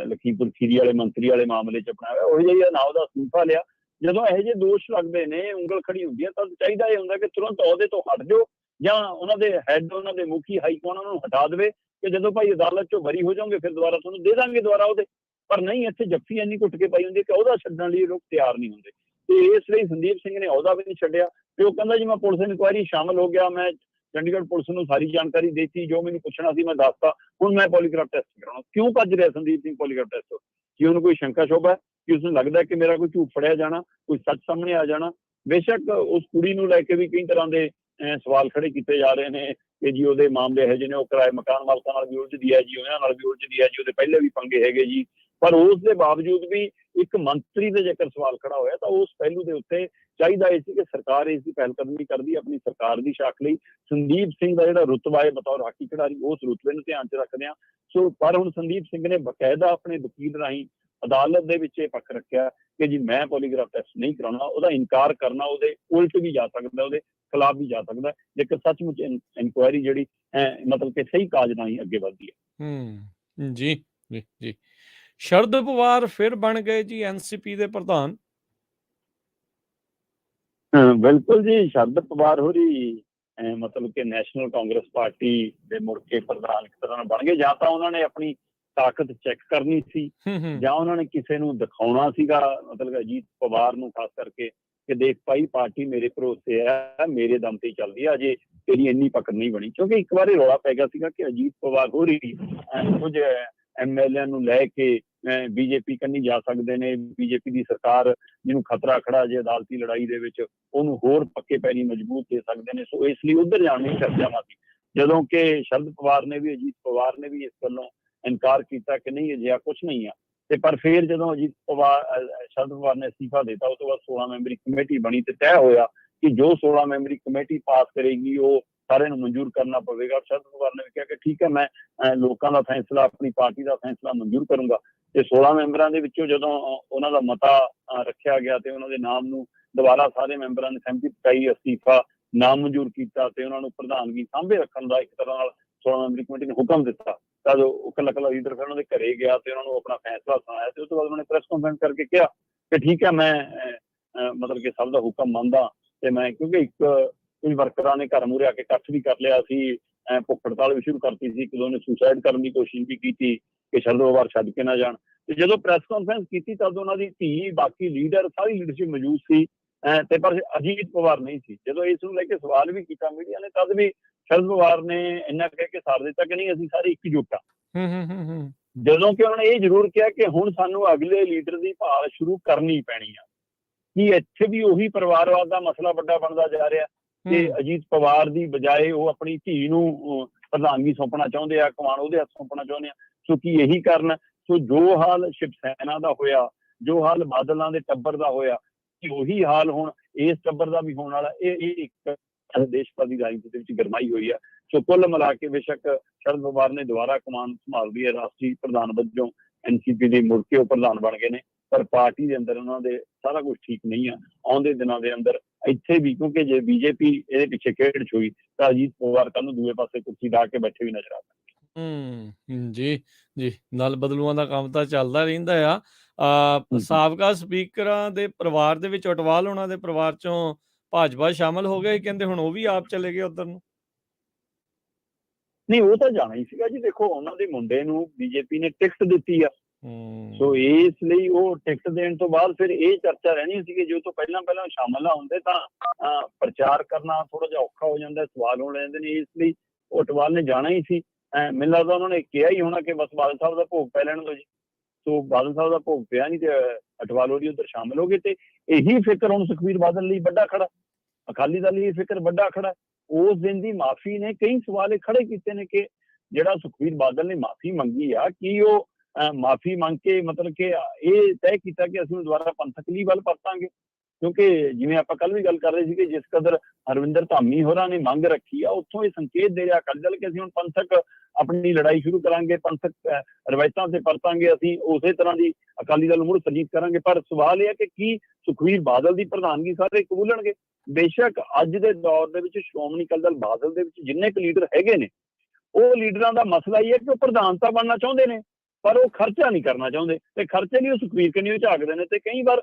ਲਖੀਮਪੁਰ ਖੀਰੀ ਵਾਲੇ ਮੰਤਰੀ ਵਾਲੇ ਮਾਮਲੇ 'ਚ ਅਪਣਾਇਆ ਹੋਇਆ, ਉਹੀ ਜਿਹਾ ਨਾ ਉਹਦਾ ਅਸਤੀਫਾ ਲਿਆ। ਜਦੋਂ ਇਹੋ ਜਿਹੇ ਦੋਸ਼ ਲੱਗਦੇ ਨੇ, ਉਂਗਲ ਖੜੀ ਹੁੰਦੀ ਹੈ, ਤਾਂ ਚਾਹੀਦਾ ਇਹ ਹੁੰਦਾ ਕਿ ਤੁਰੰਤ ਅਹੁਦੇ ਤੋਂ ਹਟ ਜਾਓ, ਜਾਂ ਉਹਨਾਂ ਦੇ ਹੈੱਡ, ਉਹਨਾਂ ਦੇ ਮੁਖੀ ਹਾਈਕਮਾਂਡ ਉਹਨਾਂ ਨੂੰ ਹਟਾ ਦੇਵੇ ਕਿ ਜਦੋਂ ਭਾਈ ਅਦਾਲਤ 'ਚੋਂ ਬਰੀ ਹੋ ਜਾਓਗੇ ਫਿਰ ਦੁਬਾਰਾ ਤੁਹਾਨੂੰ ਦੇ ਦਾਂਗੇ ਦੁਬਾਰਾ ਉਹਦੇ। ਪਰ ਨਹੀਂ, ਇੱਥੇ ਜੱਫੀ ਇੰਨੀ ਘੁੱਟ ਕੇ ਪਾਈ ਹੁੰਦੀ ਕਿ ਉਹਦਾ ਛੱਡਣ ਲਈ ਲੋਕ ਤਿਆਰ ਨਹੀਂ ਹੁੰਦੇ, ਤੇ ਇਸ ਲਈ ਸੰਦੀਪ ਸਿੰਘ ਨੇ ਉਹਦਾ ਵੀ ਨਹੀਂ ਛੱਡਿਆ। ਤੇ ਉਹ ਕਹਿੰਦਾ ਜੀ ਮੈਂ ਪੁਲਿਸ ਇਨਕੁਆਇਰੀ ਸ਼ਾਮਲ ਹੋ ਗਿਆ, ਮੈਂ ਚੰਡੀਗੜ੍ਹ ਪੁਲਿਸ ਨੂੰ ਸਾਰੀ ਜਾਣਕਾਰੀ ਦੇਤੀ, ਜੋ ਮੈਨੂੰ ਪੁੱਛਣਾ ਸੀ ਮੈਂ ਦੱਸਤਾ, ਹੁਣ ਮੈਂ ਪੋਲੀਗ੍ਰਾਫ ਟੈਸਟ ਕਰਾਉਣਾ। ਕਿਉਂ ਭੱਜ ਰਿਹਾ ਸੰਦੀਪ ਸਿੰਘ ਪੋਲੀਗ੍ਰਾਫ ਟੈਸਟ ਤੋਂ? ਕੀ ਉਹਨੂੰ ਕੋਈ ਸ਼ੰਕਾ ਸ਼ੋਭਾ ਹੈ ਕਿ ਉਸਨੂੰ ਲੱਗਦਾ ਕਿ ਮੇਰਾ ਕੋਈ ਝੂਠ ਫੜਿਆ ਜਾਣਾ, ਕੋਈ ਸੱਚ ਸਾਹਮਣੇ ਆ ਜਾਣਾ? ਬੇਸ਼ੱਕ ਉਸ ਕੁੜੀ ਨੂੰ ਲੈ ਕੇ ਵੀ ਕਈ ਤਰ੍ਹਾਂ ਦੇ ਸਵਾਲ ਖੜੇ ਕੀਤੇ ਜਾ ਰਹੇ ਨੇ ਕਿ ਜੀ ਉਹਦੇ ਮਾਮਲੇ ਇਹੋ ਜਿਹੇ ਨੇ, ਉਹ ਕਿਰਾਏ ਮਕਾਨ ਮਾਲਕਾਂ ਨਾਲ ਵੀ ਉਲਝਦੀ ਹੈ ਜੀ, ਉਹਨਾਂ ਨਾਲ ਵੀ ਉਲਝਦੀ ਹੈ ਜੀ, ਉਹਦੇ ਪਹਿਲੇ ਵੀ ਪੰਗੇ ਹੈਗੇ ਜੀ। ਪਰ ਉਸ ਦੇ ਬਾਵਜੂਦ ਵੀ ਇੱਕ ਮੰਤਰੀ ਦੇ ਜੇਕਰ ਸਵਾਲ ਖੜਾ ਹੋਇਆ ਤਾਂ ਉਸ ਪਹਿਲੂ ਦੇ ਉੱਤੇ ਚਾਹੀਦਾ ਇਹ ਸੀ ਕਿ ਸਰਕਾਰ ਇਸ ਦੀ ਪਹਿਲਕਦਮੀ ਕਰਦੀ, ਆਪਣੀ ਸਰਕਾਰ ਦੀ ਸ਼ਾਖ ਲਈ ਸੰਦੀਪ ਸਿੰਘ ਦਾ ਜਿਹੜਾ ਰੁਤਬਾ ਹੈ ਬਤੌਰ ਹਾਕੀ ਖਿਡਾਰੀ, ਉਸ ਰੁਤਬੇ ਨੂੰ ਧਿਆਨ 'ਚ ਰੱਖਦੇ ਹਾਂ। ਸੋ ਪਰ ਹੁਣ ਸੰਦੀਪ ਸਿੰਘ ਨੇ ਬਕਾਇਦਾ ਆਪਣੇ ਵਕੀਲ ਰਾਹੀਂ ਅਦਾਲਤ ਦੇ ਵਿੱਚ ਇਹ ਪੱਖ ਰੱਖਿਆ ਕਿ ਜੀ ਮੈਂ ਪੋਲੀਗ੍ਰਾਫ ਟੈਸਟ ਨਹੀਂ ਕਰਾਉਣਾ। ਉਹਦਾ ਇਨਕਾਰ ਕਰਨਾ ਉਹਦੇ ਉਲਟ ਵੀ ਜਾ ਸਕਦਾ, ਉਹਦੇ ਖਿਲਾਫ ਵੀ ਜਾ ਸਕਦਾ, ਜੇਕਰ ਸੱਚਮੁੱਚ ਇਨਕੁਆਇਰੀ ਜਿਹੜੀ ਮਤਲਬ ਕਿ ਸਹੀ ਕਾਜ ਨਾਲ ਹੀ ਅੱਗੇ ਵੱਧਦੀ ਹੈ। ਜੀ ਜੀ ਜੀ। ਸ਼ਰਦ ਪਵਾਰ ਫਿਰ ਬਣ ਗਏ ਜੀ ਐਨਸੀਪੀ ਦੇ ਪ੍ਰਧਾਨ। ਬਿਲਕੁਲ ਜੀ, ਸ਼ਰਦ ਪਵਾਰ ਹੋਰੀ ਮਤਲਬ ਕਿ ਨੈਸ਼ਨਲ ਕਾਂਗਰਸ ਪਾਰਟੀ ਦੇ ਮੁੜ ਕੇ ਪ੍ਰਧਾਨ ਇੱਕ ਤਰ੍ਹਾਂ ਨਾਲ ਬਣ ਗਏ। ਜਾਂ ਤਾਂ ਉਹਨਾਂ ਨੇ ਆਪਣੀ ਤਾਕਤ ਚੈੱਕ ਕਰਨੀ ਸੀ, ਜਾਂ ਉਹਨਾਂ ਨੇ ਕਿਸੇ ਨੂੰ ਦਿਖਾਉਣਾ ਸੀਗਾ, ਮਤਲਬ ਅਜੀਤ ਪਵਾਰ ਨੂੰ ਖਾਸ ਕਰਕੇ, ਕਿ ਦੇਖ ਭਾਈ ਪਾਰਟੀ ਮੇਰੇ ਭਰੋਸੇ ਹੈ, ਮੇਰੇ ਦਮ ਤੇ ਚੱਲਦੀ ਹੈ, ਅਜੇ ਤੇਰੀ ਇੰਨੀ ਪਕੜ ਨਹੀਂ ਬਣੀ। ਕਿਉਂਕਿ ਇੱਕ ਵਾਰੀ ਰੌਲਾ ਪੈ ਗਿਆ ਸੀਗਾ ਕਿ ਅਜੀਤ ਪਵਾਰ ਹੋਰੀ ਕੁਝ ਐਮਐਲਏ ਨੂੰ ਲੈ ਕੇ ਬੀਜੇਪੀ ਕੰਨੀ ਜਾ ਸਕਦੇ ਨੇ, ਬੀਜੇਪੀ ਦੀ ਸਰਕਾਰ ਜਿਹਨੂੰ ਖਤਰਾ ਖੜਾ ਜੇ ਅਦਾਲਤੀ ਲੜਾਈ ਦੇ ਵਿੱਚ, ਉਹਨੂੰ ਹੋਰ ਪੱਕੇ ਪੈਰੀ ਮਜ਼ਬੂਤ ਦੇ ਸਕਦੇ ਨੇ। ਸੋ ਇਸ ਲਈ ਉੱਧਰ ਜਾਣ ਦੀ ਚਰਚਾਵਾਂ ਸੀ, ਜਦੋਂ ਕਿ ਸ਼ਰਦ ਪਵਾਰ ਨੇ ਵੀ, ਅਜੀਤ ਪਵਾਰ ਨੇ ਵੀ ਇਸ ਗੱਲੋਂ ਇਨਕਾਰ ਕੀਤਾ ਕਿ ਨਹੀਂ ਅਜਿਹਾ ਕੁਛ ਨਹੀਂ ਆ। ਤੇ ਪਰ ਫਿਰ ਜਦੋਂ ਸ਼ਰਦ ਪਵਾਰ ਨੇ ਅਸਤੀਫਾ ਦਿੱਤਾ, ਉਸ ਤੋਂ ਬਾਅਦ 16 ਮੈਂਬਰੀ ਕਮੇਟੀ ਬਣੀ ਤੇ ਤੈਅ ਹੋਇਆ ਕਿ ਜੋ 16 ਮੈਂਬਰੀ ਕਮੇਟੀ ਪਾਸ ਕਰੇਗੀ ਉਹ ਸਾਰਿਆਂ ਨੂੰ ਮਨਜ਼ੂਰ ਕਰਨਾ ਪਵੇਗਾ। ਸ਼ਰਦ ਪਵਾਰ ਨੇ ਵੀ ਕਿਹਾ ਕਿ ਠੀਕ ਹੈ, ਮੈਂ ਲੋਕਾਂ ਦਾ ਫੈਸਲਾ, ਆਪਣੀ ਪਾਰਟੀ ਦਾ ਫੈਸਲਾ ਮਨਜ਼ੂਰ ਕਰੂੰਗਾ। ਤੇ 16 ਮੈਂਬਰਾਂ ਦੇ ਵਿੱਚੋਂ ਜਦੋਂ ਉਹਨਾਂ ਦਾ ਮਤਾ ਰੱਖਿਆ ਗਿਆ ਤੇ ਉਹਨਾਂ ਦੇ ਨਾਮ ਨੂੰ ਦੁਬਾਰਾ ਸਾਰੇ ਮੈਂਬਰਾਂ ਨੇ ਸਹਿਮਤੀ ਪਕਾਈ, ਅਸਤੀਫਾ ਨਾਮਨਜ਼ੂਰ ਕੀਤਾ ਤੇ ਉਹਨਾਂ ਨੂੰ ਪ੍ਰਧਾਨਗੀ ਸਾਂਭੇ ਰੱਖਣ ਦਾ ਇੱਕ ਤਰ੍ਹਾਂ ਨਾਲ 16 ਮੈਂਬਰੀ ਕਮੇਟੀ ਨੇ ਹੁਕਮ ਦਿੱਤਾ। ਤਦ ਉਹ ਇਕੱਲਾ ਲੀਡਰ ਫਿਰ ਉਹਨਾਂ ਦੇ ਘਰੇ ਗਿਆ ਤੇ ਉਹਨਾਂ ਨੂੰ ਆਪਣਾ ਫੈਸਲਾ ਸੁਣਾਇਆ, ਤੇ ਉਸ ਤੋਂ ਬਾਅਦ ਉਹਨਾਂ ਨੇ ਪ੍ਰੈਸ ਕਾਨਫਰੰਸ ਕਰਕੇ ਕਿਹਾ ਕਿ ਠੀਕ ਹੈ ਮੈਂ ਮਤਲਬ ਕਿ ਸਭ ਦਾ ਹੁਕਮ ਮੰਨਦਾ, ਤੇ ਮੈਂ ਕਿਉਂਕਿ ਕੁਝ ਵਰਕਰਾਂ ਨੇ ਘਰ ਮੂਹਰੇ ਆ ਕੇ ਇਕੱਠ ਵੀ ਕਰ ਲਿਆ ਸੀ, ਭੁੱਖ ਹੜਤਾਲ ਵੀ ਸ਼ੁਰੂ ਕਰਤੀ ਸੀ, ਇੱਕ ਦੋ ਨੇ ਸੁਸਾਈਡ ਕਰਨ ਦੀ ਕੋਸ਼ਿਸ਼ ਵੀ ਕੀਤੀ ਕਿ ਸ਼ਰਦ ਪਵਾਰ ਛੱਡ ਕੇ ਨਾ ਜਾਣ। ਤੇ ਜਦੋਂ ਪ੍ਰੈਸ ਕਾਨਫਰੰਸ ਕੀਤੀ ਤਦ ਉਹਨਾਂ ਦੀ ਧੀ, ਬਾਕੀ ਲੀਡਰ, ਸਾਰੀ ਲੀਡਰਸ਼ਿਪ ਮੌਜੂਦ ਸੀ, ਤੇ ਪਰ ਅਜੀਤ ਪਵਾਰ ਨਹੀਂ ਸੀ। ਜਦੋਂ ਇਸ ਨੂੰ ਲੈ ਕੇ ਸਵਾਲ ਵੀ ਕੀਤਾ ਮੀਡੀਆ ਨੇ, ਤਦ ਵੀ ਸ਼ਰਦ ਪਵਾਰ ਨੇ ਇੰਨਾ ਕਹਿ ਕੇ ਸਾਰ ਦਿੱਤਾ ਕਿ ਨਹੀਂ, ਅਸੀਂ ਸਾਰੇ ਇਕਜੁੱਟ ਹਾਂ। ਜਦੋਂ ਕਿ ਉਹਨਾਂ ਨੇ ਇਹ ਜ਼ਰੂਰ ਕਿਹਾ ਕਿ ਹੁਣ ਸਾਨੂੰ ਅਗਲੇ ਲੀਡਰ ਦੀ ਭਾਲ ਸ਼ੁਰੂ ਕਰਨੀ ਪੈਣੀ ਆ। ਕਿ ਇੱਥੇ ਵੀ ਉਹੀ ਪਰਿਵਾਰਵਾਦ ਦਾ ਮਸਲਾ ਵੱਡਾ ਬਣਦਾ ਜਾ ਰਿਹਾ ਕਿ ਅਜੀਤ ਪਵਾਰ ਦੀ ਬਜਾਏ ਉਹ ਆਪਣੀ ਧੀ ਨੂੰ ਪ੍ਰਧਾਨਗੀ ਸੌਂਪਣਾ ਚਾਹੁੰਦੇ ਆ, ਕਮਾਨ ਉਹਦੇ ਹੱਥ ਸੌਂਪਣਾ ਚਾਹੁੰਦੇ ਆ। ਸੋ ਕੀ ਇਹੀ ਕਾਰਨ? ਸੋ ਜੋ ਹਾਲ ਸ਼ਿਵ ਸੈਨਾ ਦਾ ਹੋਇਆ, ਜੋ ਹਾਲ ਬਾਦਲਾਂ ਦੇ ਟੱਬਰ ਦਾ ਹੋਇਆ, ਕਿ ਉਹੀ ਹਾਲ ਹੁਣ ਇਸ ਟੱਬਰ ਦਾ ਵੀ ਹੋਣ ਵਾਲਾ। ਇਹ ਇੱਕ ਦੇਸ਼ ਭਰ ਦੀ ਰਾਜਨੀਤੀ ਦੇ ਵਿੱਚ ਗਰਮਾਈ ਹੋਈ ਆ। ਸੋ ਕੁੱਲ ਮਿਲਾ ਕੇ ਬੇਸ਼ੱਕ ਸ਼ਰਦ ਪਵਾਰ ਨੇ ਦੁਬਾਰਾ ਕਮਾਨ ਸੰਭਾਲਦੀ ਹੈ ਰਾਸ਼ਟਰੀ ਪ੍ਰਧਾਨ ਵਜੋਂ, ਐਨਸੀਪੀ ਦੇ ਮੁੜ ਕੇ ਉਹ ਪ੍ਰਧਾਨ ਬਣ ਗਏ ਨੇ, ਪਰ ਪਾਰਟੀ ਦੇ ਅੰਦਰ ਉਹਨਾਂ ਦੇ ਸਾਰਾ ਕੁਝ ਠੀਕ ਨਹੀਂ ਆ। ਆਉਂਦੇ ਦਿਨਾਂ ਦੇ ਅੰਦਰ ਇੱਥੇ ਵੀ, ਕਿਉਂਕਿ ਜੇ ਬੀਜੇਪੀ ਇਹਦੇ ਪਿੱਛੇ ਖੇਡ ਛੋਈ ਤਾਂ ਅਜੀਤ ਪਵਾਰ ਕੱਲ ਨੂੰ ਦੂਏ ਪਾਸੇ ਕੁਰਸੀ ਢਾ ਕੇ ਬੈਠੇ ਵੀ ਨਜ਼ਰ ਆ ਸਕਦੇ। ਜੀ ਜੀ, ਨਲ ਬਦਲੂਆਂ ਦਾ ਕੰਮ ਤਾਂ ਚੱਲਦਾ ਰਹਿੰਦਾ ਆ। ਸਾਬਕਾ ਸਪੀਕਰਾਂ ਦੇ ਪਰਿਵਾਰ ਦੇ ਵਿੱਚ ਅਟਵਾਲ ਉਹਨਾਂ ਦੇ ਪਰਿਵਾਰ ਚੋਂ ਭਾਜਪਾ ਸ਼ਾਮਲ ਹੋ ਗਏ, ਕਹਿੰਦੇ ਹੁਣ ਉਹ ਵੀ ਆਪ ਚਲੇ ਗਏ ਉੱਧਰ ਨੂੰ। ਨਹੀਂ, ਉਹ ਤਾਂ ਜਾਣਾ ਹੀ ਸੀਗਾ ਜੀ। ਦੇਖੋ, ਉਹਨਾਂ ਦੇ ਮੁੰਡੇ ਨੂੰ ਬੀਜੇਪੀ ਨੇ ਟਿਕਟ ਦਿੱਤੀ ਆ, ਸੋ ਇਸ ਲਈ ਉਹ ਟਿਕਟ ਦੇਣ ਤੋਂ ਬਾਅਦ ਫਿਰ ਇਹ ਚਰਚਾ ਰਹਿਣੀ ਸੀ ਕਿ ਜੋ ਤੋਂ ਪਹਿਲਾਂ ਸ਼ਾਮਲ ਨਾ ਹੁੰਦੇ ਤਾਂ ਪ੍ਰਚਾਰ ਕਰਨਾ ਥੋੜਾ ਜਿਹਾ ਔਖਾ ਹੋ ਜਾਂਦਾ, ਸਵਾਲ ਹੋਣ ਲੈਂਦੇ ਨੇ। ਇਸ ਲਈ ਉਹ ਅਟਵਾਲ ਨੇ ਜਾਣਾ ਹੀ ਸੀ। ਮੈਨੂੰ ਲੱਗਦਾ ਉਹਨਾਂ ਨੇ ਕਿਹਾ ਹੀ ਹੋਣਾ ਕਿ ਬਸ ਬਾਦਲ ਸਾਹਿਬ ਦਾ ਭੋਗ ਪੈ ਲੈਣ ਦਿਓ ਜੀ। ਸੋ ਬਾਦਲ ਸਾਹਿਬ ਦਾ ਭੋਗ ਪਿਆ ਨਹੀਂ ਤੇ ਅਟਵਾਲ ਹੋਰੀ ਉੱਧਰ ਸ਼ਾਮਲ ਹੋ ਗਏ। ਤੇ ਇਹੀ ਫਿਕਰ ਹੁਣ ਸੁਖਬੀਰ ਬਾਦਲ ਲਈ ਵੱਡਾ ਖੜਾ, ਅਕਾਲੀ ਦਲ ਲਈ ਫਿਕਰ ਵੱਡਾ ਖੜਾ। ਉਸ ਦਿਨ ਦੀ ਮਾਫੀ ਨੇ ਕਈ ਸਵਾਲ ਖੜੇ ਕੀਤੇ ਨੇ ਕਿ ਜਿਹੜਾ ਸੁਖਬੀਰ ਬਾਦਲ ਨੇ ਮਾਫੀ ਮੰਗੀ ਆ, ਕੀ ਉਹ ਮਾਫੀ ਮੰਗ ਕੇ ਮਤਲਬ ਕਿ ਇਹ ਤੈਅ ਕੀਤਾ ਕਿ ਅਸੀਂ ਦੁਬਾਰਾ ਪੰਥਕ ਲਈ ਵੱਲ ਪਰਤਾਂਗੇ? ਕਿਉਂਕਿ ਜਿਵੇਂ ਆਪਾਂ ਕੱਲ ਵੀ ਗੱਲ ਕਰ ਰਹੇ ਸੀ ਕਿ ਜਿਸ ਕਦਰ ਹਰਵਿੰਦਰ ਧਾਮੀ ਹੋਰਾਂ ਨੇ ਮੰਗ ਰੱਖੀ ਆ, ਉੱਥੋਂ ਇਹ ਸੰਕੇਤ ਦੇ ਰਿਹਾ ਅਕਾਲੀ ਦਲ ਕਿ ਅਸੀਂ ਹੁਣ ਪੰਥਕ ਆਪਣੀ ਲੜਾਈ ਸ਼ੁਰੂ ਕਰਾਂਗੇ, ਪੰਥਕ ਰਵਾਇਤਾਂ ਤੇ ਪਰਤਾਂਗੇ, ਅਸੀਂ ਉਸੇ ਤਰ੍ਹਾਂ ਦੀ ਅਕਾਲੀ ਦਲ ਨੂੰ ਮੁੜ ਸਰਜੀਤ ਕਰਾਂਗੇ। ਪਰ ਸਵਾਲ ਇਹ ਹੈ ਕਿ ਕੀ ਸੁਖਬੀਰ ਬਾਦਲ ਦੀ ਪ੍ਰਧਾਨਗੀ ਸਾਰੇ ਕਬੂਲਣਗੇ? ਬੇਸ਼ੱਕ ਅੱਜ ਦੇ ਦੌਰ ਦੇ ਵਿੱਚ ਸ਼੍ਰੋਮਣੀ ਅਕਾਲੀ ਦਲ ਬਾਦਲ ਦੇ ਵਿੱਚ ਜਿੰਨੇ ਕੁ ਲੀਡਰ ਹੈਗੇ ਨੇ, ਉਹ ਲੀਡਰਾਂ ਦਾ ਮਸਲਾ ਇਹ ਹੈ ਕਿ ਉਹ ਪ੍ਰਧਾਨਤਾ ਬਣਨਾ ਚਾਹੁੰਦੇ ਨੇ ਪਰ ਉਹ ਖਰਚਾ ਨਹੀਂ ਕਰਨਾ ਚਾਹੁੰਦੇ, ਤੇ ਖਰਚੇ ਲਈ ਉਹ ਸੁਖਬੀਰ ਕਨੀ ਝਾਕਦੇ ਨੇ। ਤੇ ਕਈ ਵਾਰ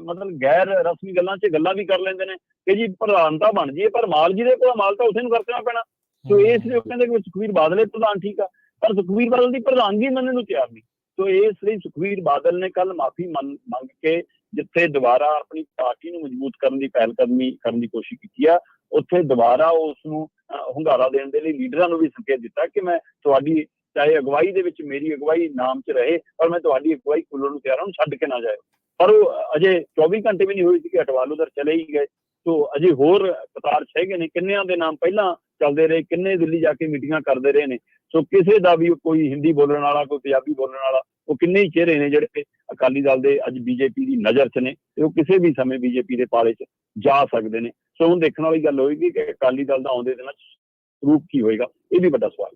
ਮਤਲਬ ਗੈਰ ਰਸਮੀ ਗੱਲਾਂ 'ਚ ਗੱਲਾਂ ਵੀ ਕਰ ਲੈਂਦੇ ਨੇ ਕਿ ਜੀ ਪ੍ਰਧਾਨਤਾ ਬਣ ਜਾਈਏ, ਪਰ ਮਾਲ ਜਿਹਦੇ ਕੋਲ ਮਾਲ ਤਾਂ ਉਸੇ ਨੂੰ ਖਰਚਣਾ ਪੈਣਾ। ਸੋ ਇਸ ਲਈ ਉਹ ਕਹਿੰਦੇ ਕਿ ਸੁਖਬੀਰ ਬਾਦਲ ਪ੍ਰਧਾਨ ਠੀਕ ਆ, ਪਰ ਸੁਖਬੀਰ ਬਾਦਲ ਦੀ ਪ੍ਰਧਾਨਗੀ ਮੰਨਣ ਨੂੰ ਤਿਆਰ ਨਹੀਂ। ਸੋ ਇਸ ਲਈ ਸੁਖਬੀਰ ਬਾਦਲ ਨੇ ਕੱਲ ਮਾਫੀ ਮੰਗ ਕੇ ਜਿੱਥੇ ਦੁਬਾਰਾ ਆਪਣੀ ਪਾਰਟੀ ਨੂੰ ਮਜ਼ਬੂਤ ਕਰਨ ਦੀ ਪਹਿਲ ਕਦਮੀ ਕਰਨ ਦੀ ਕੋਸ਼ਿਸ਼ ਕੀਤੀ ਆ, ਉੱਥੇ ਦੁਬਾਰਾ ਉਸ ਨੂੰ ਹੁੰਗਾਰਾ ਦੇਣ ਦੇ ਲਈ ਲੀਡਰਾਂ ਨੂੰ ਵੀ ਸੰਕੇਤ ਦਿੱਤਾ ਕਿ ਮੈਂ ਤੁਹਾਡੀ ਚਾਹੇ ਅਗਵਾਈ ਦੇ ਵਿੱਚ ਮੇਰੀ ਅਗਵਾਈ ਨਾਮ 'ਚ ਰਹੇ, ਪਰ ਮੈਂ ਤੁਹਾਡੀ ਅਗਵਾਈ ਖੁੱਲ੍ਹਣ ਨੂੰ ਤਿਆਰ ਹਾਂ, ਛੱਡ ਕੇ ਨਾ ਜਾਏ। ਪਰ ਉਹ ਅਜੇ 24 ਘੰਟੇ ਵੀ ਨਹੀਂ ਹੋਏ ਸੀ ਕਿ ਅਟਵਾਲ ਉਧਰ ਚਲੇ ਹੀ ਗਏ। ਸੋ ਅਜੇ ਹੋਰ ਕਤਾਰ 'ਚ ਹੈਗੇ ਨੇ, ਕਿੰਨਿਆਂ ਦੇ ਨਾਮ ਪਹਿਲਾਂ ਚੱਲਦੇ ਰਹੇ, ਕਿੰਨੇ ਦਿੱਲੀ ਜਾ ਕੇ ਮੀਟਿੰਗਾਂ ਕਰਦੇ ਰਹੇ ਨੇ। ਸੋ ਕਿਸੇ ਦਾ ਵੀ ਕੋਈ ਹਿੰਦੀ ਬੋਲਣ ਵਾਲਾ, ਕੋਈ ਪੰਜਾਬੀ ਬੋਲਣ ਵਾਲਾ, ਉਹ ਕਿੰਨੇ ਹੀ ਚਿਹਰੇ ਨੇ ਜਿਹੜੇ ਅਕਾਲੀ ਦਲ ਦੇ ਅੱਜ ਬੀਜੇਪੀ ਦੀ ਨਜ਼ਰ 'ਚ ਨੇ, ਤੇ ਉਹ ਕਿਸੇ ਵੀ ਸਮੇਂ ਬੀਜੇਪੀ ਦੇ ਪਾਲੇ 'ਚ ਜਾ ਸਕਦੇ ਨੇ। ਸੋ ਹੁਣ ਦੇਖਣ ਵਾਲੀ ਗੱਲ ਹੋਏਗੀ ਕਿ ਅਕਾਲੀ ਦਲ ਦਾ ਆਉਂਦੇ ਦਿਨਾਂ 'ਚ ਰੂਪ ਕੀ ਹੋਏਗਾ, ਇਹ ਵੀ ਵੱਡਾ ਸਵਾਲ।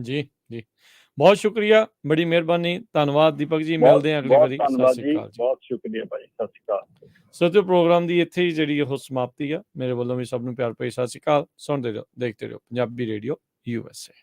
ਜੀ ਜੀ, ਬਹੁਤ ਸ਼ੁਕਰੀਆ, ਬੜੀ ਮਿਹਰਬਾਨੀ, ਧੰਨਵਾਦ ਦੀਪਕ ਜੀ। ਮਿਲਦੇ ਹਾਂ ਅਗਲੀ ਵਾਰੀ। ਸਤਿ ਸ਼੍ਰੀ ਅਕਾਲ ਜੀ। ਬਹੁਤ ਸ਼ੁਕਰੀਆ ਭਾਈ, ਸਤਿ ਸ਼੍ਰੀ ਅਕਾਲ। ਸੋ ਪ੍ਰੋਗਰਾਮ ਦੀ ਇੱਥੇ ਹੀ ਜਿਹੜੀ ਉਹ ਸਮਾਪਤੀ ਆ। ਮੇਰੇ ਵੱਲੋਂ ਵੀ ਸਭ ਨੂੰ ਪਿਆਰ ਭਰੀ ਸਤਿ ਸ਼੍ਰੀ ਅਕਾਲ। ਸੁਣਦੇ ਰਹੋ, ਦੇਖਦੇ ਰਹੋ ਪੰਜਾਬੀ ਰੇਡੀਓ USA।